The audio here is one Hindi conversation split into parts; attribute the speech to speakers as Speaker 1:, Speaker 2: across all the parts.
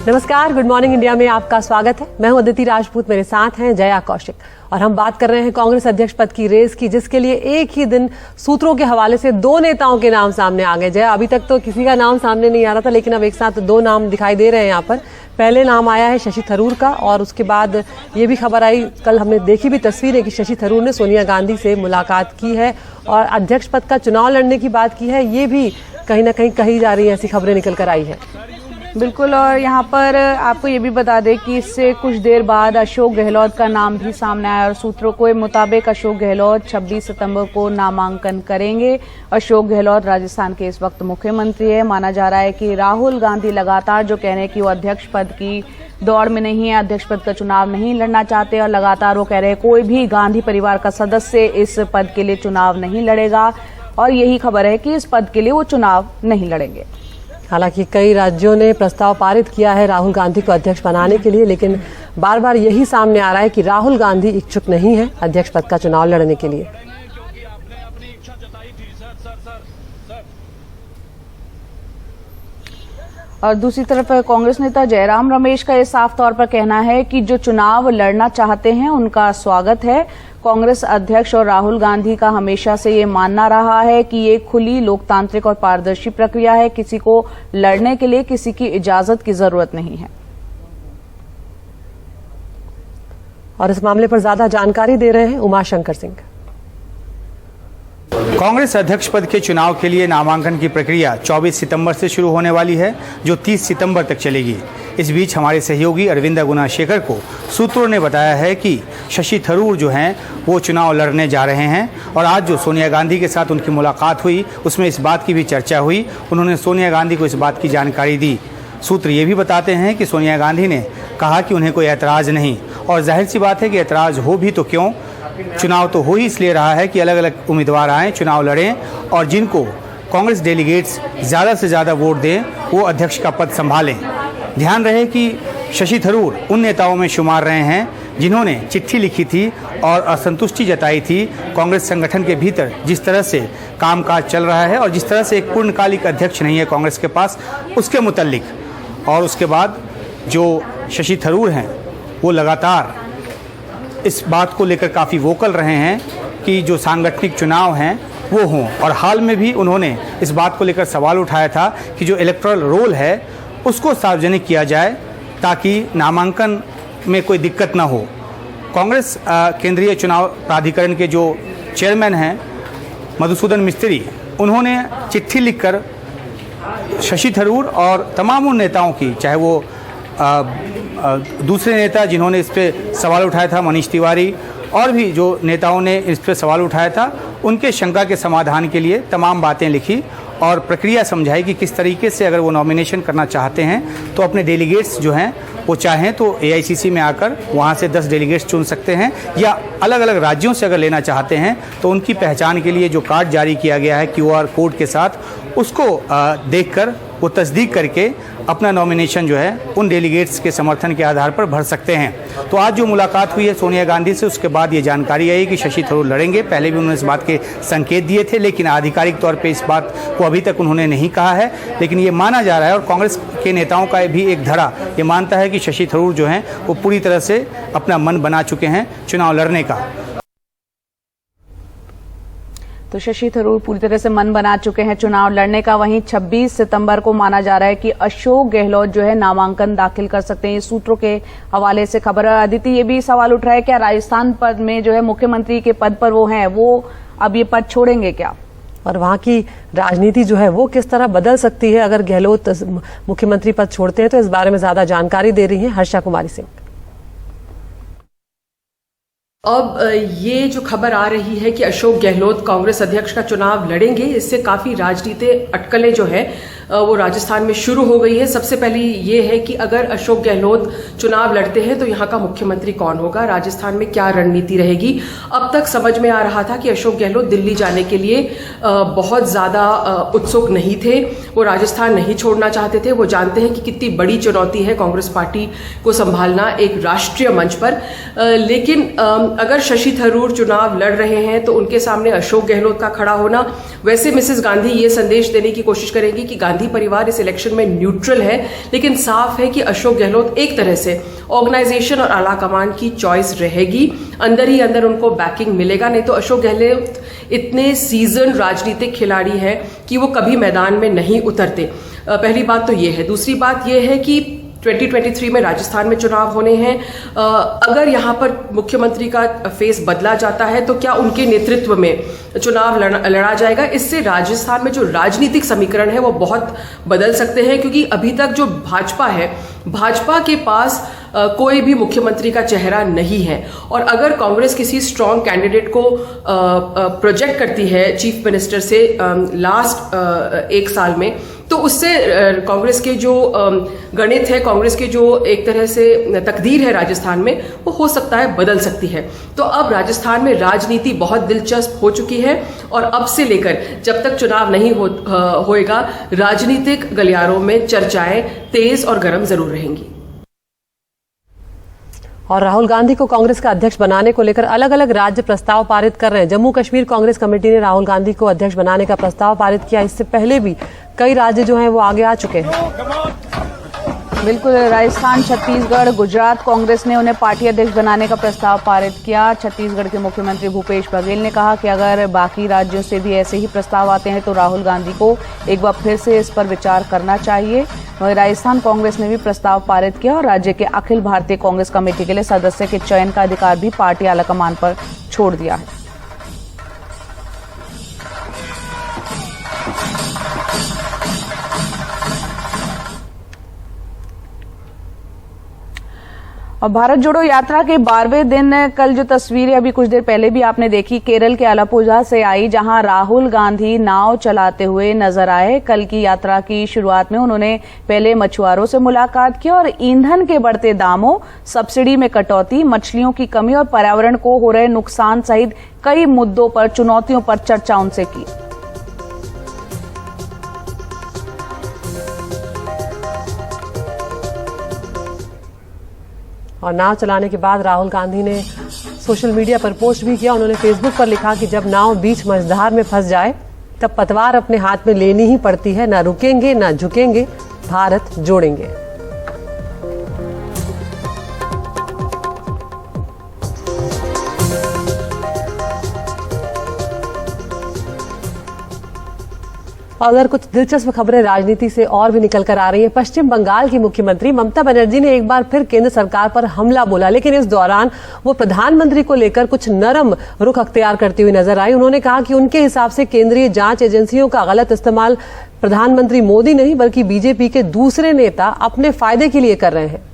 Speaker 1: नमस्कार, गुड मॉर्निंग इंडिया में आपका स्वागत है। मैं हूं अदिति राजपूत, मेरे साथ हैं जया कौशिक और हम बात कर रहे हैं कांग्रेस अध्यक्ष पद की रेस की, जिसके लिए एक ही दिन सूत्रों के हवाले से दो नेताओं के नाम सामने आ गए। जया, अभी तक तो किसी का नाम सामने नहीं आ रहा था, लेकिन अब एक साथ दो नाम दिखाई दे रहे हैं यहाँ पर। पहले नाम आया है शशि थरूर का और उसके बाद ये भी खबर आई, कल हमने देखी भी तस्वीरें कि शशि थरूर ने सोनिया गांधी से मुलाकात की है और अध्यक्ष पद का चुनाव लड़ने की बात की है। ये भी कहीं ना कहीं कही जा रही है, ऐसी खबरें निकल कर आई है।
Speaker 2: बिल्कुल, और यहाँ पर आपको ये भी बता दें कि इससे कुछ देर बाद अशोक गहलोत का नाम भी सामने आया और सूत्रों के मुताबिक अशोक गहलोत 26 सितंबर को नामांकन करेंगे। अशोक गहलोत राजस्थान के इस वक्त मुख्यमंत्री है। माना जा रहा है कि राहुल गांधी लगातार जो कह रहे हैं कि वो अध्यक्ष पद की दौड़ में नहीं है, अध्यक्ष पद का चुनाव नहीं लड़ना चाहते और लगातार वो कह रहे हैं कोई भी गांधी परिवार का सदस्य इस पद के लिए चुनाव नहीं लड़ेगा और यही खबर है कि इस पद के लिए वो चुनाव नहीं लड़ेंगे।
Speaker 1: हालांकि कई राज्यों ने प्रस्ताव पारित किया है राहुल गांधी को अध्यक्ष बनाने के लिए, लेकिन बार बार यही सामने आ रहा है कि राहुल गांधी इच्छुक नहीं है अध्यक्ष पद का चुनाव लड़ने के लिए।
Speaker 2: और दूसरी तरफ कांग्रेस नेता जयराम रमेश का ये साफ तौर पर कहना है कि जो चुनाव लड़ना चाहते हैं उनका स्वागत है। कांग्रेस अध्यक्ष और राहुल गांधी का हमेशा से ये मानना रहा है कि ये खुली, लोकतांत्रिक और पारदर्शी प्रक्रिया है। किसी को लड़ने के लिए किसी की इजाजत की जरूरत नहीं है।
Speaker 1: और इस मामले पर ज्यादा जानकारी दे रहे हैं उमाशंकर सिंह।
Speaker 3: कांग्रेस अध्यक्ष पद के चुनाव के लिए नामांकन की प्रक्रिया 24 सितंबर से शुरू होने वाली है, जो 30 सितंबर तक चलेगी। इस बीच हमारे सहयोगी अरविंदा गुनाशेखर को सूत्रों ने बताया है कि शशि थरूर जो हैं वो चुनाव लड़ने जा रहे हैं और आज जो सोनिया गांधी के साथ उनकी मुलाकात हुई उसमें इस बात की भी चर्चा हुई। उन्होंने सोनिया गांधी को इस बात की जानकारी दी। सूत्र ये भी बताते हैं कि सोनिया गांधी ने कहा कि उन्हें कोई ऐतराज़ नहीं, और जाहिर सी बात है कि ऐतराज़ हो भी तो क्यों, चुनाव तो हो ही इसलिए रहा है कि अलग अलग उम्मीदवार आएँ, चुनाव लड़ें और जिनको कांग्रेस डेलीगेट्स ज़्यादा से ज़्यादा वोट दें वो अध्यक्ष का पद संभालें। ध्यान रहे कि शशि थरूर उन नेताओं में शुमार रहे हैं जिन्होंने चिट्ठी लिखी थी और असंतुष्टि जताई थी कांग्रेस संगठन के भीतर जिस तरह से कामकाज चल रहा है और जिस तरह से एक पूर्णकालिक अध्यक्ष नहीं है कांग्रेस के पास, उसके मुतल्लिक। और उसके बाद जो शशि थरूर हैं वो लगातार इस बात को लेकर काफ़ी वोकल रहे हैं कि जो सांगठनिक चुनाव हैं वो हों, और हाल में भी उन्होंने इस बात को लेकर सवाल उठाया था कि जो इलेक्टोरल रोल है उसको सार्वजनिक किया जाए ताकि नामांकन में कोई दिक्कत ना हो। कांग्रेस केंद्रीय चुनाव प्राधिकरण के जो चेयरमैन हैं मधुसूदन मिस्त्री, उन्होंने चिट्ठी लिखकर शशि थरूर और तमाम उन नेताओं की, चाहे वो दूसरे नेता जिन्होंने इस पर सवाल उठाया था, मनीष तिवारी, और भी जो नेताओं ने इस पर सवाल उठाया था, उनके शंका के समाधान के लिए तमाम बातें लिखी और प्रक्रिया समझाई कि किस तरीके से अगर वो नॉमिनेशन करना चाहते हैं तो अपने डेलीगेट्स जो हैं वो चाहें तो एआईसीसी में आकर वहाँ से 10 डेलीगेट्स चुन सकते हैं, या अलग अलग राज्यों से अगर लेना चाहते हैं तो उनकी पहचान के लिए जो कार्ड जारी किया गया है QR कोड के साथ, उसको देखकर वो तस्दीक करके अपना नॉमिनेशन जो है उन डेलीगेट्स के समर्थन के आधार पर भर सकते हैं। तो आज जो मुलाकात हुई है सोनिया गांधी से, उसके बाद ये जानकारी आई कि शशि थरूर लड़ेंगे। पहले भी उन्होंने इस बात के संकेत दिए थे, लेकिन आधिकारिक तौर पे इस बात को अभी तक उन्होंने नहीं कहा है। लेकिन ये माना जा रहा है और कांग्रेस के नेताओं का भी एक धड़ा ये मानता है कि शशि थरूर जो हैं वो पूरी तरह से अपना मन बना चुके हैं चुनाव लड़ने का।
Speaker 2: तो शशि थरूर पूरी तरह से मन बना चुके हैं चुनाव लड़ने का। वहीं 26 सितंबर को माना जा रहा है कि अशोक गहलोत जो है नामांकन दाखिल कर सकते हैं। ये सूत्रों के हवाले से खबर है। अदिति, ये भी सवाल उठ रहा है क्या राजस्थान पद में जो है मुख्यमंत्री के पद पर वो हैं, वो अब ये पद छोड़ेंगे क्या?
Speaker 1: और वहां की राजनीति जो है वो किस तरह बदल सकती है अगर गहलोत मुख्यमंत्री पद छोड़ते हैं, तो इस बारे में ज्यादा जानकारी दे रही है हर्षा कुमारी सिंह।
Speaker 4: अब ये जो खबर आ रही है कि अशोक गहलोत कांग्रेस अध्यक्ष का चुनाव लड़ेंगे, इससे काफी राजनीतिक अटकलें जो है वो राजस्थान में शुरू हो गई है। सबसे पहली ये है कि अगर अशोक गहलोत चुनाव लड़ते हैं तो यहाँ का मुख्यमंत्री कौन होगा, राजस्थान में क्या रणनीति रहेगी। अब तक समझ में आ रहा था कि अशोक गहलोत दिल्ली जाने के लिए बहुत ज्यादा उत्सुक नहीं थे, वो राजस्थान नहीं छोड़ना चाहते थे। वो जानते हैं कि कितनी बड़ी चुनौती है कांग्रेस पार्टी को संभालना एक राष्ट्रीय मंच पर। लेकिन अगर शशि थरूर चुनाव लड़ रहे हैं तो उनके सामने अशोक गहलोत का खड़ा होना, वैसे मिसेस गांधी ये संदेश देने की कोशिश करेंगी कि गांधी गांधी परिवार इस इलेक्शन में न्यूट्रल है, लेकिन साफ है कि अशोक गहलोत एक तरह से ऑर्गेनाइजेशन और आला कमान की चॉइस रहेगी। अंदर ही अंदर उनको बैकिंग मिलेगा, नहीं तो अशोक गहलोत इतने सीजन राजनीतिक खिलाड़ी हैं कि वो कभी मैदान में नहीं उतरते। पहली बात तो ये है। दूसरी बात ये है कि 2023 में राजस्थान में चुनाव होने हैं। अगर यहाँ पर मुख्यमंत्री का फेस बदला जाता है तो क्या उनके नेतृत्व में चुनाव लड़ा जाएगा? इससे राजस्थान में जो राजनीतिक समीकरण है वो बहुत बदल सकते हैं, क्योंकि अभी तक जो भाजपा है, भाजपा के पास कोई भी मुख्यमंत्री का चेहरा नहीं है। और अगर कांग्रेस किसी स्ट्रांग कैंडिडेट को प्रोजेक्ट करती है चीफ मिनिस्टर से लास्ट एक साल में, तो उससे कांग्रेस के जो गणित है, कांग्रेस के जो एक तरह से तकदीर है राजस्थान में, वो हो सकता है बदल सकती है। तो अब राजस्थान में राजनीति बहुत दिलचस्प हो चुकी है और अब से लेकर जब तक चुनाव नहीं होएगा, राजनीतिक गलियारों में चर्चाएं तेज और गर्म जरूर रहेंगी।
Speaker 1: और राहुल गांधी को कांग्रेस का अध्यक्ष बनाने को लेकर अलग अलग राज्य प्रस्ताव पारित कर रहे हैं। जम्मू कश्मीर कांग्रेस कमेटी ने राहुल गांधी को अध्यक्ष बनाने का प्रस्ताव पारित किया। इससे पहले भी कई राज्य जो हैं वो आगे आ चुके हैं।
Speaker 2: बिल्कुल, राजस्थान, छत्तीसगढ़, गुजरात कांग्रेस ने उन्हें पार्टी अध्यक्ष बनाने का प्रस्ताव पारित किया। छत्तीसगढ़ के मुख्यमंत्री भूपेश बघेल ने कहा कि अगर बाकी राज्यों से भी ऐसे ही प्रस्ताव आते हैं तो राहुल गांधी को एक बार फिर से इस पर विचार करना चाहिए। राजस्थान कांग्रेस ने भी प्रस्ताव पारित किया और राज्य के अखिल भारतीय कांग्रेस कमेटी के लिए सदस्य के चयन का अधिकार भी पार्टी आलाकमान पर छोड़ दिया है। और भारत जोड़ो यात्रा के 12वें दिन कल जो तस्वीरें अभी कुछ देर पहले भी आपने देखी, केरल के आलापुझा से आई, जहां राहुल गांधी नाव चलाते हुए नजर आए। कल की यात्रा की शुरुआत में उन्होंने पहले मछुआरों से मुलाकात की और ईंधन के बढ़ते दामों, सब्सिडी में कटौती, मछलियों की कमी और पर्यावरण को हो रहे नुकसान सहित कई मुद्दों पर, चुनौतियों पर चर्चा उनसे की।
Speaker 1: और नाव चलाने के बाद राहुल गांधी ने सोशल मीडिया पर पोस्ट भी किया। उन्होंने फेसबुक पर लिखा कि जब नाव बीच मझधार में फंस जाए तब पतवार अपने हाथ में लेनी ही पड़ती है, ना रुकेंगे ना झुकेंगे, भारत जोड़ेंगे। अगर कुछ दिलचस्प खबरें राजनीति से और भी निकल कर आ रही है। पश्चिम बंगाल की मुख्यमंत्री ममता बनर्जी ने एक बार फिर केंद्र सरकार पर हमला बोला, लेकिन इस दौरान वो प्रधानमंत्री को लेकर कुछ नरम रुख अख्तियार करती हुई नजर आई। उन्होंने कहा कि उनके हिसाब से केंद्रीय जांच एजेंसियों का गलत इस्तेमाल प्रधानमंत्री मोदी नहीं बल्कि बीजेपी के दूसरे नेता अपने फायदे के लिए कर रहे हैं।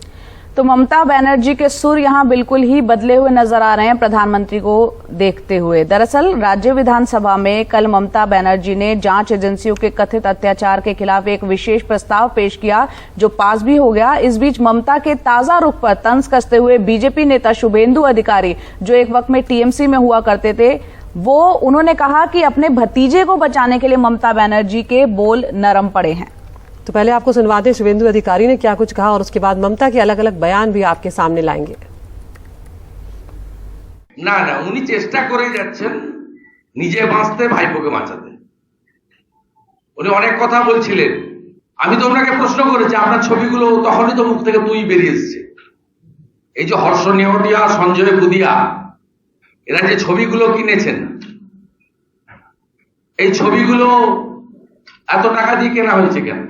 Speaker 2: तो ममता बनर्जी के सुर यहां बिल्कुल ही बदले हुए नजर आ रहे हैं प्रधानमंत्री को देखते हुए। दरअसल राज्य विधानसभा में कल ममता बनर्जी ने जांच एजेंसियों के कथित अत्याचार के खिलाफ एक विशेष प्रस्ताव पेश किया, जो पास भी हो गया। इस बीच ममता के ताजा रुख पर तंज कसते हुए बीजेपी नेता शुभेंदु अधिकारी, जो एक वक्त में टीएमसी में हुआ करते थे, उन्होंने कहा कि अपने भतीजे को बचाने के लिए ममता बनर्जी के बोल नरम पड़े हैं।
Speaker 1: तो पहले आपको सुनवाते हैं शुभेंदु अधिकारी ने क्या कुछ कहा और उसके बाद ममता के अलग अलग बयान भी आपके सामने लाएंगे।
Speaker 5: না না, উনি চেষ্টা করে যাচ্ছেন নিজে বাঁচতে, ভাইপোকে বাঁচাতে। উনি অনেক কথা বলছিলেন। আমি তো ওনাকে প্রশ্ন করেছি, আপনার ছবিগুলো তখনই তো মুখ থেকে তুই বেরিয়ে এসেছে। এই যে হর্ষ নেওয়াটিয়া, সঞ্জয় বুদিয়া, এরা যে ছবিগুলো কিনেছেন, এই ছবিগুলো এত টাকা দিয়ে কেনা হয়েছে কেন?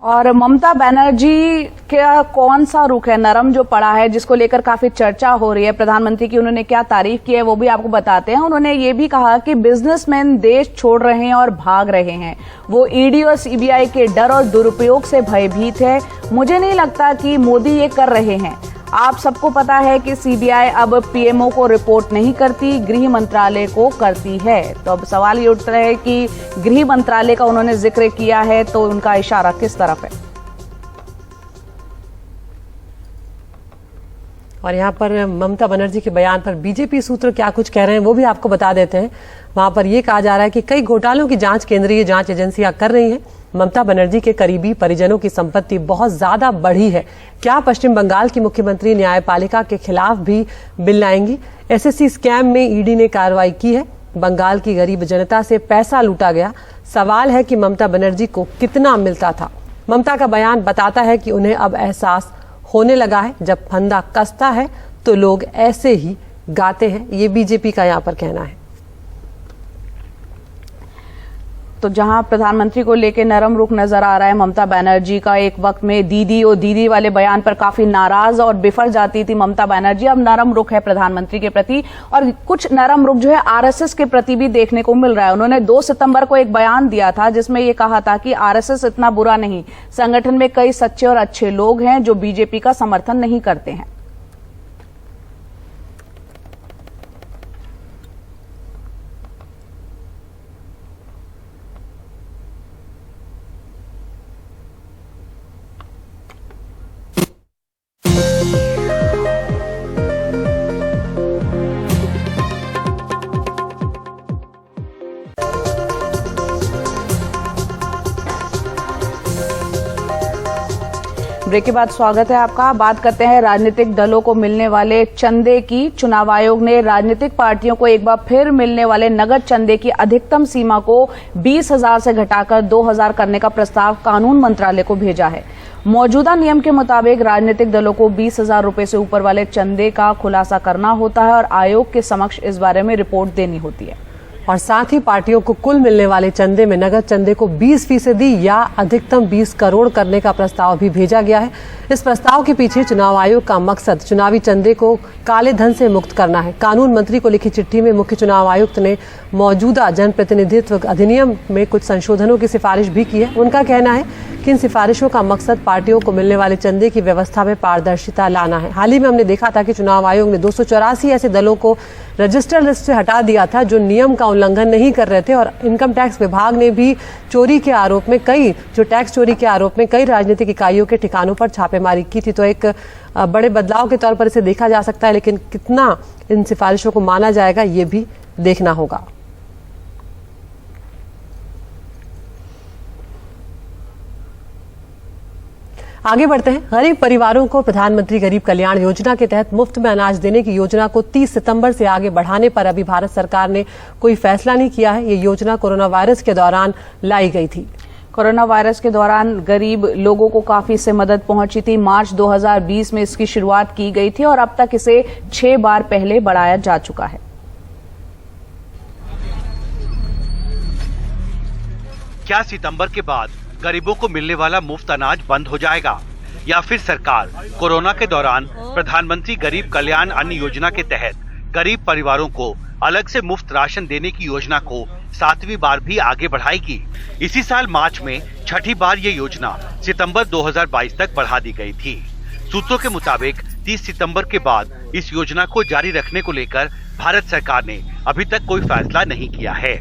Speaker 2: और ममता बनर्जी का कौन सा रुख है नरम जो पड़ा है, जिसको लेकर काफी चर्चा हो रही है। प्रधानमंत्री की उन्होंने क्या तारीफ की है वो भी आपको बताते हैं। उन्होंने ये भी कहा कि बिजनेसमैन देश छोड़ रहे हैं और भाग रहे हैं, वो ईडी और सीबीआई के डर और दुरुपयोग से भयभीत है। मुझे नहीं लगता कि मोदी ये कर रहे हैं। आप सबको पता है कि सीबीआई अब पीएमओ को रिपोर्ट नहीं करती, गृह मंत्रालय को करती है। तो अब सवाल ये उठता है कि गृह मंत्रालय का उन्होंने जिक्र किया है, तो उनका इशारा किस तरफ है?
Speaker 1: और यहाँ पर ममता बनर्जी के बयान पर बीजेपी सूत्र क्या कुछ कह रहे हैं वो भी आपको बता देते हैं। वहां पर यह कहा जा रहा है कि कई घोटालों की जांच केंद्रीय जांच एजेंसियां कर रही हैं। ममता बनर्जी के करीबी परिजनों की संपत्ति बहुत ज्यादा बढ़ी है। क्या पश्चिम बंगाल की मुख्यमंत्री न्यायपालिका के खिलाफ भी बिल लाएंगी? एसएससी स्कैम में ईडी ने कार्रवाई की है। बंगाल की गरीब जनता से पैसा लूटा गया। सवाल है कि ममता बनर्जी को कितना मिलता था। ममता का बयान बताता है कि उन्हें अब एहसास होने लगा है, जब फंदा कसता है तो लोग ऐसे ही गाते हैं। ये बीजेपी का यहाँ पर कहना है।
Speaker 2: तो जहां प्रधानमंत्री को लेकर नरम रुख नजर आ रहा है ममता बनर्जी का, एक वक्त में दीदी और दीदी वाले बयान पर काफी नाराज और बिफर जाती थी ममता बनर्जी, अब नरम रुख है प्रधानमंत्री के प्रति और कुछ नरम रुख जो है आरएसएस के प्रति भी देखने को मिल रहा है। उन्होंने 2 सितंबर को एक बयान दिया था जिसमें ये कहा था कि आरएसएस इतना बुरा नहीं, संगठन में कई सच्चे और अच्छे लोग हैं जो बीजेपी का समर्थन नहीं करते हैं। ब्रेक के बाद स्वागत है आपका। बात करते हैं राजनीतिक दलों को मिलने वाले चंदे की। चुनाव आयोग ने राजनीतिक पार्टियों को एक बार फिर मिलने वाले नगद चंदे की अधिकतम सीमा को 20,000 से घटाकर 2,000 करने का प्रस्ताव कानून मंत्रालय को भेजा है। मौजूदा नियम के मुताबिक राजनीतिक दलों को 20,000 रुपए से ऊपर वाले चंदे का खुलासा करना होता है और आयोग के समक्ष इस बारे में रिपोर्ट देनी होती है।
Speaker 1: और साथ ही पार्टियों को कुल मिलने वाले चंदे में नगद चंदे को 20% या अधिकतम 20 करोड़ करने का प्रस्ताव भी भेजा गया है। इस प्रस्ताव के पीछे चुनाव आयोग का मकसद चुनावी चंदे को काले धन से मुक्त करना है। कानून मंत्री को लिखी चिट्ठी में मुख्य चुनाव आयुक्त ने मौजूदा जनप्रतिनिधित्व अधिनियम में कुछ संशोधनों की सिफारिश भी की है। उनका कहना है कि इन सिफारिशों का मकसद पार्टियों को मिलने वाले चंदे की व्यवस्था में पारदर्शिता लाना है। हाल ही में हमने देखा था कि चुनाव आयोग ने 284 ऐसे दलों को रजिस्टर्ड लिस्ट से हटा दिया था जो नियम का उल्लंघन नहीं कर रहे थे और इनकम टैक्स विभाग ने भी चोरी के आरोप में टैक्स चोरी के आरोप में कई राजनीतिक इकाइयों के ठिकानों पर छापेमारी की थी। तो एक बड़े बदलाव के तौर पर इसे देखा जा सकता है, लेकिन कितना इन सिफारिशों को माना जाएगा ये भी देखना होगा। आगे बढ़ते हैं। गरीब परिवारों को प्रधानमंत्री गरीब कल्याण योजना के तहत मुफ्त में अनाज देने की योजना को 30 सितंबर से आगे बढ़ाने पर अभी भारत सरकार ने कोई फैसला नहीं किया है। ये योजना कोरोना वायरस के दौरान लाई गई थी।
Speaker 2: कोरोना वायरस के दौरान गरीब लोगों को काफी इससे मदद पहुंची थी। मार्च 2020 में इसकी शुरुआत की गई थी और अब तक इसे 6 बार पहले बढ़ाया जा चुका है।
Speaker 6: क्या सितंबर के बाद गरीबों को मिलने वाला मुफ्त अनाज बंद हो जाएगा या फिर सरकार कोरोना के दौरान प्रधानमंत्री गरीब कल्याण अन्न योजना के तहत गरीब परिवारों को अलग से मुफ्त राशन देने की योजना को 7वीं बार भी आगे बढ़ाएगी? इसी साल मार्च में 6ठी बार ये योजना सितंबर 2022 तक बढ़ा दी गई थी। सूत्रों के मुताबिक 30 सितंबर के बाद इस योजना को जारी रखने को लेकर भारत सरकार ने अभी तक कोई फैसला नहीं किया है।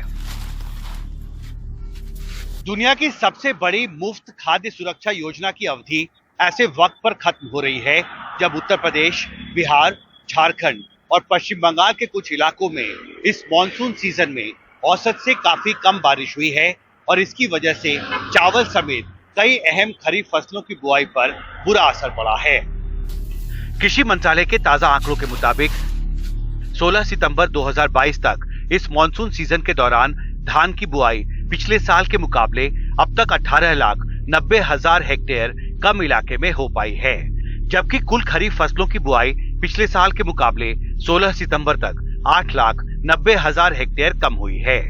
Speaker 6: दुनिया की सबसे बड़ी मुफ्त खाद्य सुरक्षा योजना की अवधि ऐसे वक्त पर खत्म हो रही है जब उत्तर प्रदेश, बिहार, झारखंड और पश्चिम बंगाल के कुछ इलाकों में इस मॉनसून सीजन में औसत से काफी कम बारिश हुई है और इसकी वजह से चावल समेत कई अहम खरीफ फसलों की बुआई पर बुरा असर पड़ा है। कृषि मंत्रालय के ताजा आंकड़ों के मुताबिक 16 सितंबर 2022 तक इस मॉनसून सीजन के दौरान धान की बुआई पिछले साल के मुकाबले अब तक 18,90,000 हेक्टेयर कम इलाके में हो पाई है, जबकि कुल खरीफ फसलों की बुआई पिछले साल के मुकाबले 16 सितंबर तक 8,90,000 हेक्टेयर कम हुई है।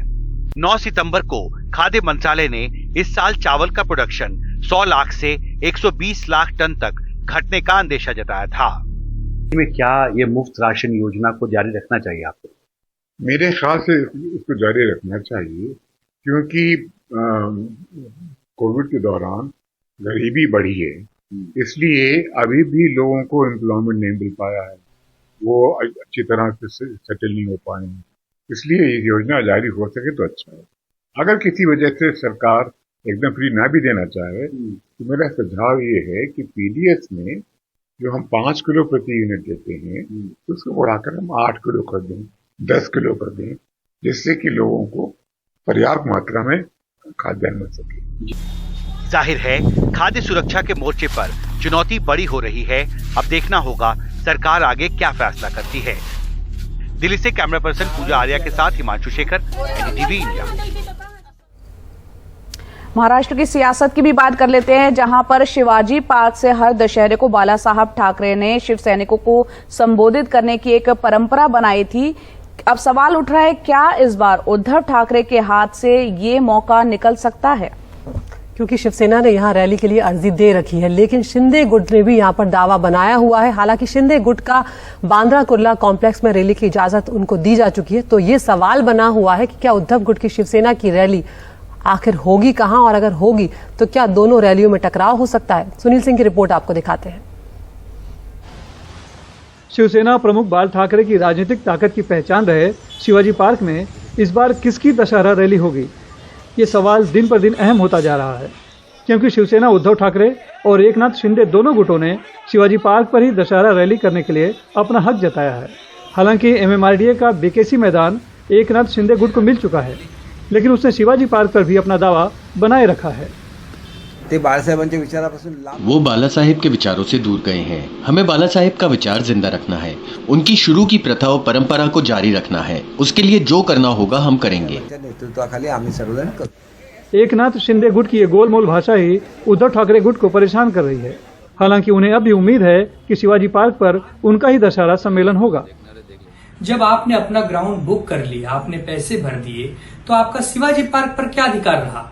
Speaker 6: 9 सितंबर को खाद्य मंत्रालय ने इस साल चावल का प्रोडक्शन 100 लाख से 120 लाख टन तक घटने का अंदेशा जताया था।
Speaker 7: में क्या ये मुफ्त राशन योजना को जारी रखना चाहिए आपको?
Speaker 8: मेरे ख्याल से इसको जारी रखना चाहिए, क्योंकि कोविड के दौरान गरीबी बढ़ी है, इसलिए अभी भी लोगों को एम्प्लॉयमेंट नहीं मिल पाया है, वो अच्छी तरह से सेटल नहीं हो पाए हैं। इसलिए ये योजना जारी हो सके तो अच्छा है। अगर किसी वजह से सरकार एकदम फ्री ना भी देना चाहे तो मेरा सुझाव ये है कि पीडीएस में जो हम 5 किलो प्रति यूनिट देते हैं उसको बढ़ाकर हम 8 किलो कर दें, 10 किलो कर दें, जिससे कि लोगों को पर्याप्त मात्रा में खाद्यान्न मिल सके।
Speaker 6: जाहिर है खाद्य सुरक्षा के मोर्चे पर चुनौती बड़ी हो रही है। अब देखना होगा सरकार आगे क्या फैसला करती है। दिल्ली से कैमरा पर्सन पूजा आर्या के साथ हिमांशु शेखर, एनडीटीवी इंडिया।
Speaker 2: महाराष्ट्र की सियासत की भी बात कर लेते हैं, जहां पर शिवाजी पार्क से हर दशहरे को बाला साहब ठाकरे ने शिव सैनिकों को संबोधित करने की एक परंपरा बनाई थी। अब सवाल उठ रहा है, क्या इस बार उद्धव ठाकरे के हाथ से ये मौका निकल सकता है?
Speaker 1: क्योंकि शिवसेना ने यहां रैली के लिए अर्जी दे रखी है, लेकिन शिंदे गुट ने भी यहां पर दावा बनाया हुआ है। हालांकि शिंदे गुट का बांद्रा कुर्ला कॉम्प्लेक्स में रैली की इजाजत उनको दी जा चुकी है। तो ये सवाल बना हुआ है कि क्या उद्धव गुट की शिवसेना की रैली आखिर होगी कहां, और अगर होगी तो क्या दोनों रैलियों में टकराव हो सकता है? सुनील सिंह की रिपोर्ट आपको दिखाते हैं।
Speaker 9: शिवसेना प्रमुख बाल ठाकरे की राजनीतिक ताकत की पहचान रहे शिवाजी पार्क में इस बार किसकी दशहरा रैली होगी, ये सवाल दिन पर दिन अहम होता जा रहा है। क्योंकि शिवसेना उद्धव ठाकरे और एकनाथ शिंदे दोनों गुटों ने शिवाजी पार्क पर ही दशहरा रैली करने के लिए अपना हक जताया है। हालांकि एमएमआरडीए का बीकेसी मैदान एकनाथ शिंदे गुट को मिल चुका है, लेकिन उसने शिवाजी पार्क पर भी अपना दावा बनाए रखा है।
Speaker 10: वो बालासाहेब के विचारों से दूर गए हैं। हमें बालासाहेब का विचार जिंदा रखना है, उनकी शुरू की प्रथा और परंपरा को जारी रखना है। उसके लिए जो करना होगा हम करेंगे।
Speaker 9: एकनाथ शिंदे गुट की ये गोलमोल भाषा ही उद्धव ठाकरे गुट को परेशान कर रही है। हालांकि उन्हें अब भी उम्मीद है कि शिवाजी पार्क पर उनका ही दशहरा सम्मेलन होगा।
Speaker 11: जब आपने अपना ग्राउंड बुक कर लिया, आपने पैसे भर दिए, तो आपका शिवाजी पार्क पर क्या अधिकार रहा?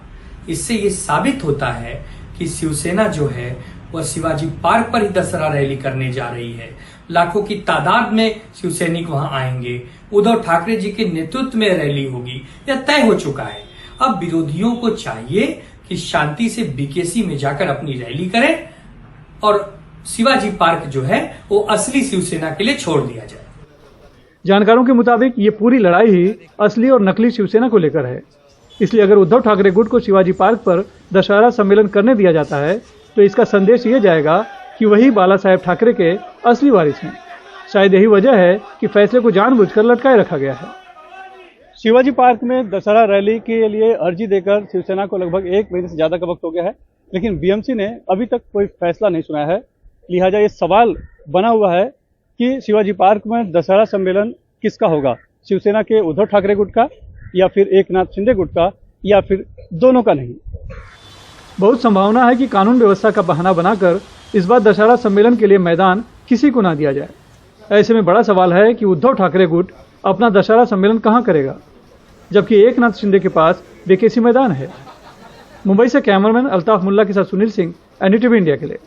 Speaker 11: इससे ये साबित होता है कि शिवसेना जो है वह शिवाजी पार्क पर ही दशहरा रैली करने जा रही है। लाखों की तादाद में शिवसैनिक वहां आएंगे। उद्धव ठाकरे जी के नेतृत्व में रैली होगी, यह तय हो चुका है। अब विरोधियों को चाहिए कि शांति से बीकेसी में जाकर अपनी रैली करें और शिवाजी पार्क जो है वो असली शिवसेना के लिए छोड़ दिया जाए।
Speaker 9: जानकारों के मुताबिक ये पूरी लड़ाई ही असली और नकली शिवसेना को लेकर है। इसलिए अगर उद्धव ठाकरे गुट को शिवाजी पार्क पर दशहरा सम्मेलन करने दिया जाता है तो इसका संदेश ये जाएगा कि वही बाला साहेब ठाकरे के असली वारिस हैं। शायद यही वजह है कि फैसले को जानबूझकर लटकाए रखा गया है। शिवाजी पार्क में दशहरा रैली के लिए अर्जी देकर शिवसेना को लगभग 1 महीने से ज्यादा का वक्त हो गया है, लेकिन बीएमसी ने अभी तक कोई फैसला नहीं सुनाया है। लिहाजा ये सवाल बना हुआ है कि शिवाजी पार्क में दशहरा सम्मेलन किसका होगा, शिवसेना के उद्धव ठाकरे गुट का या फिर एकनाथ शिंदे गुट का, या फिर दोनों का नहीं। बहुत संभावना है कि कानून व्यवस्था का बहाना बनाकर इस बार दशहरा सम्मेलन के लिए मैदान किसी को ना दिया जाए। ऐसे में बड़ा सवाल है कि उद्धव ठाकरे गुट अपना दशहरा सम्मेलन कहां करेगा, जबकि एकनाथ शिंदे के पास बीकेसी मैदान है। मुंबई से कैमरामैन अल्ताफ मुल्ला के साथ सुनील सिंह, एनडीटीवी इंडिया के लिए।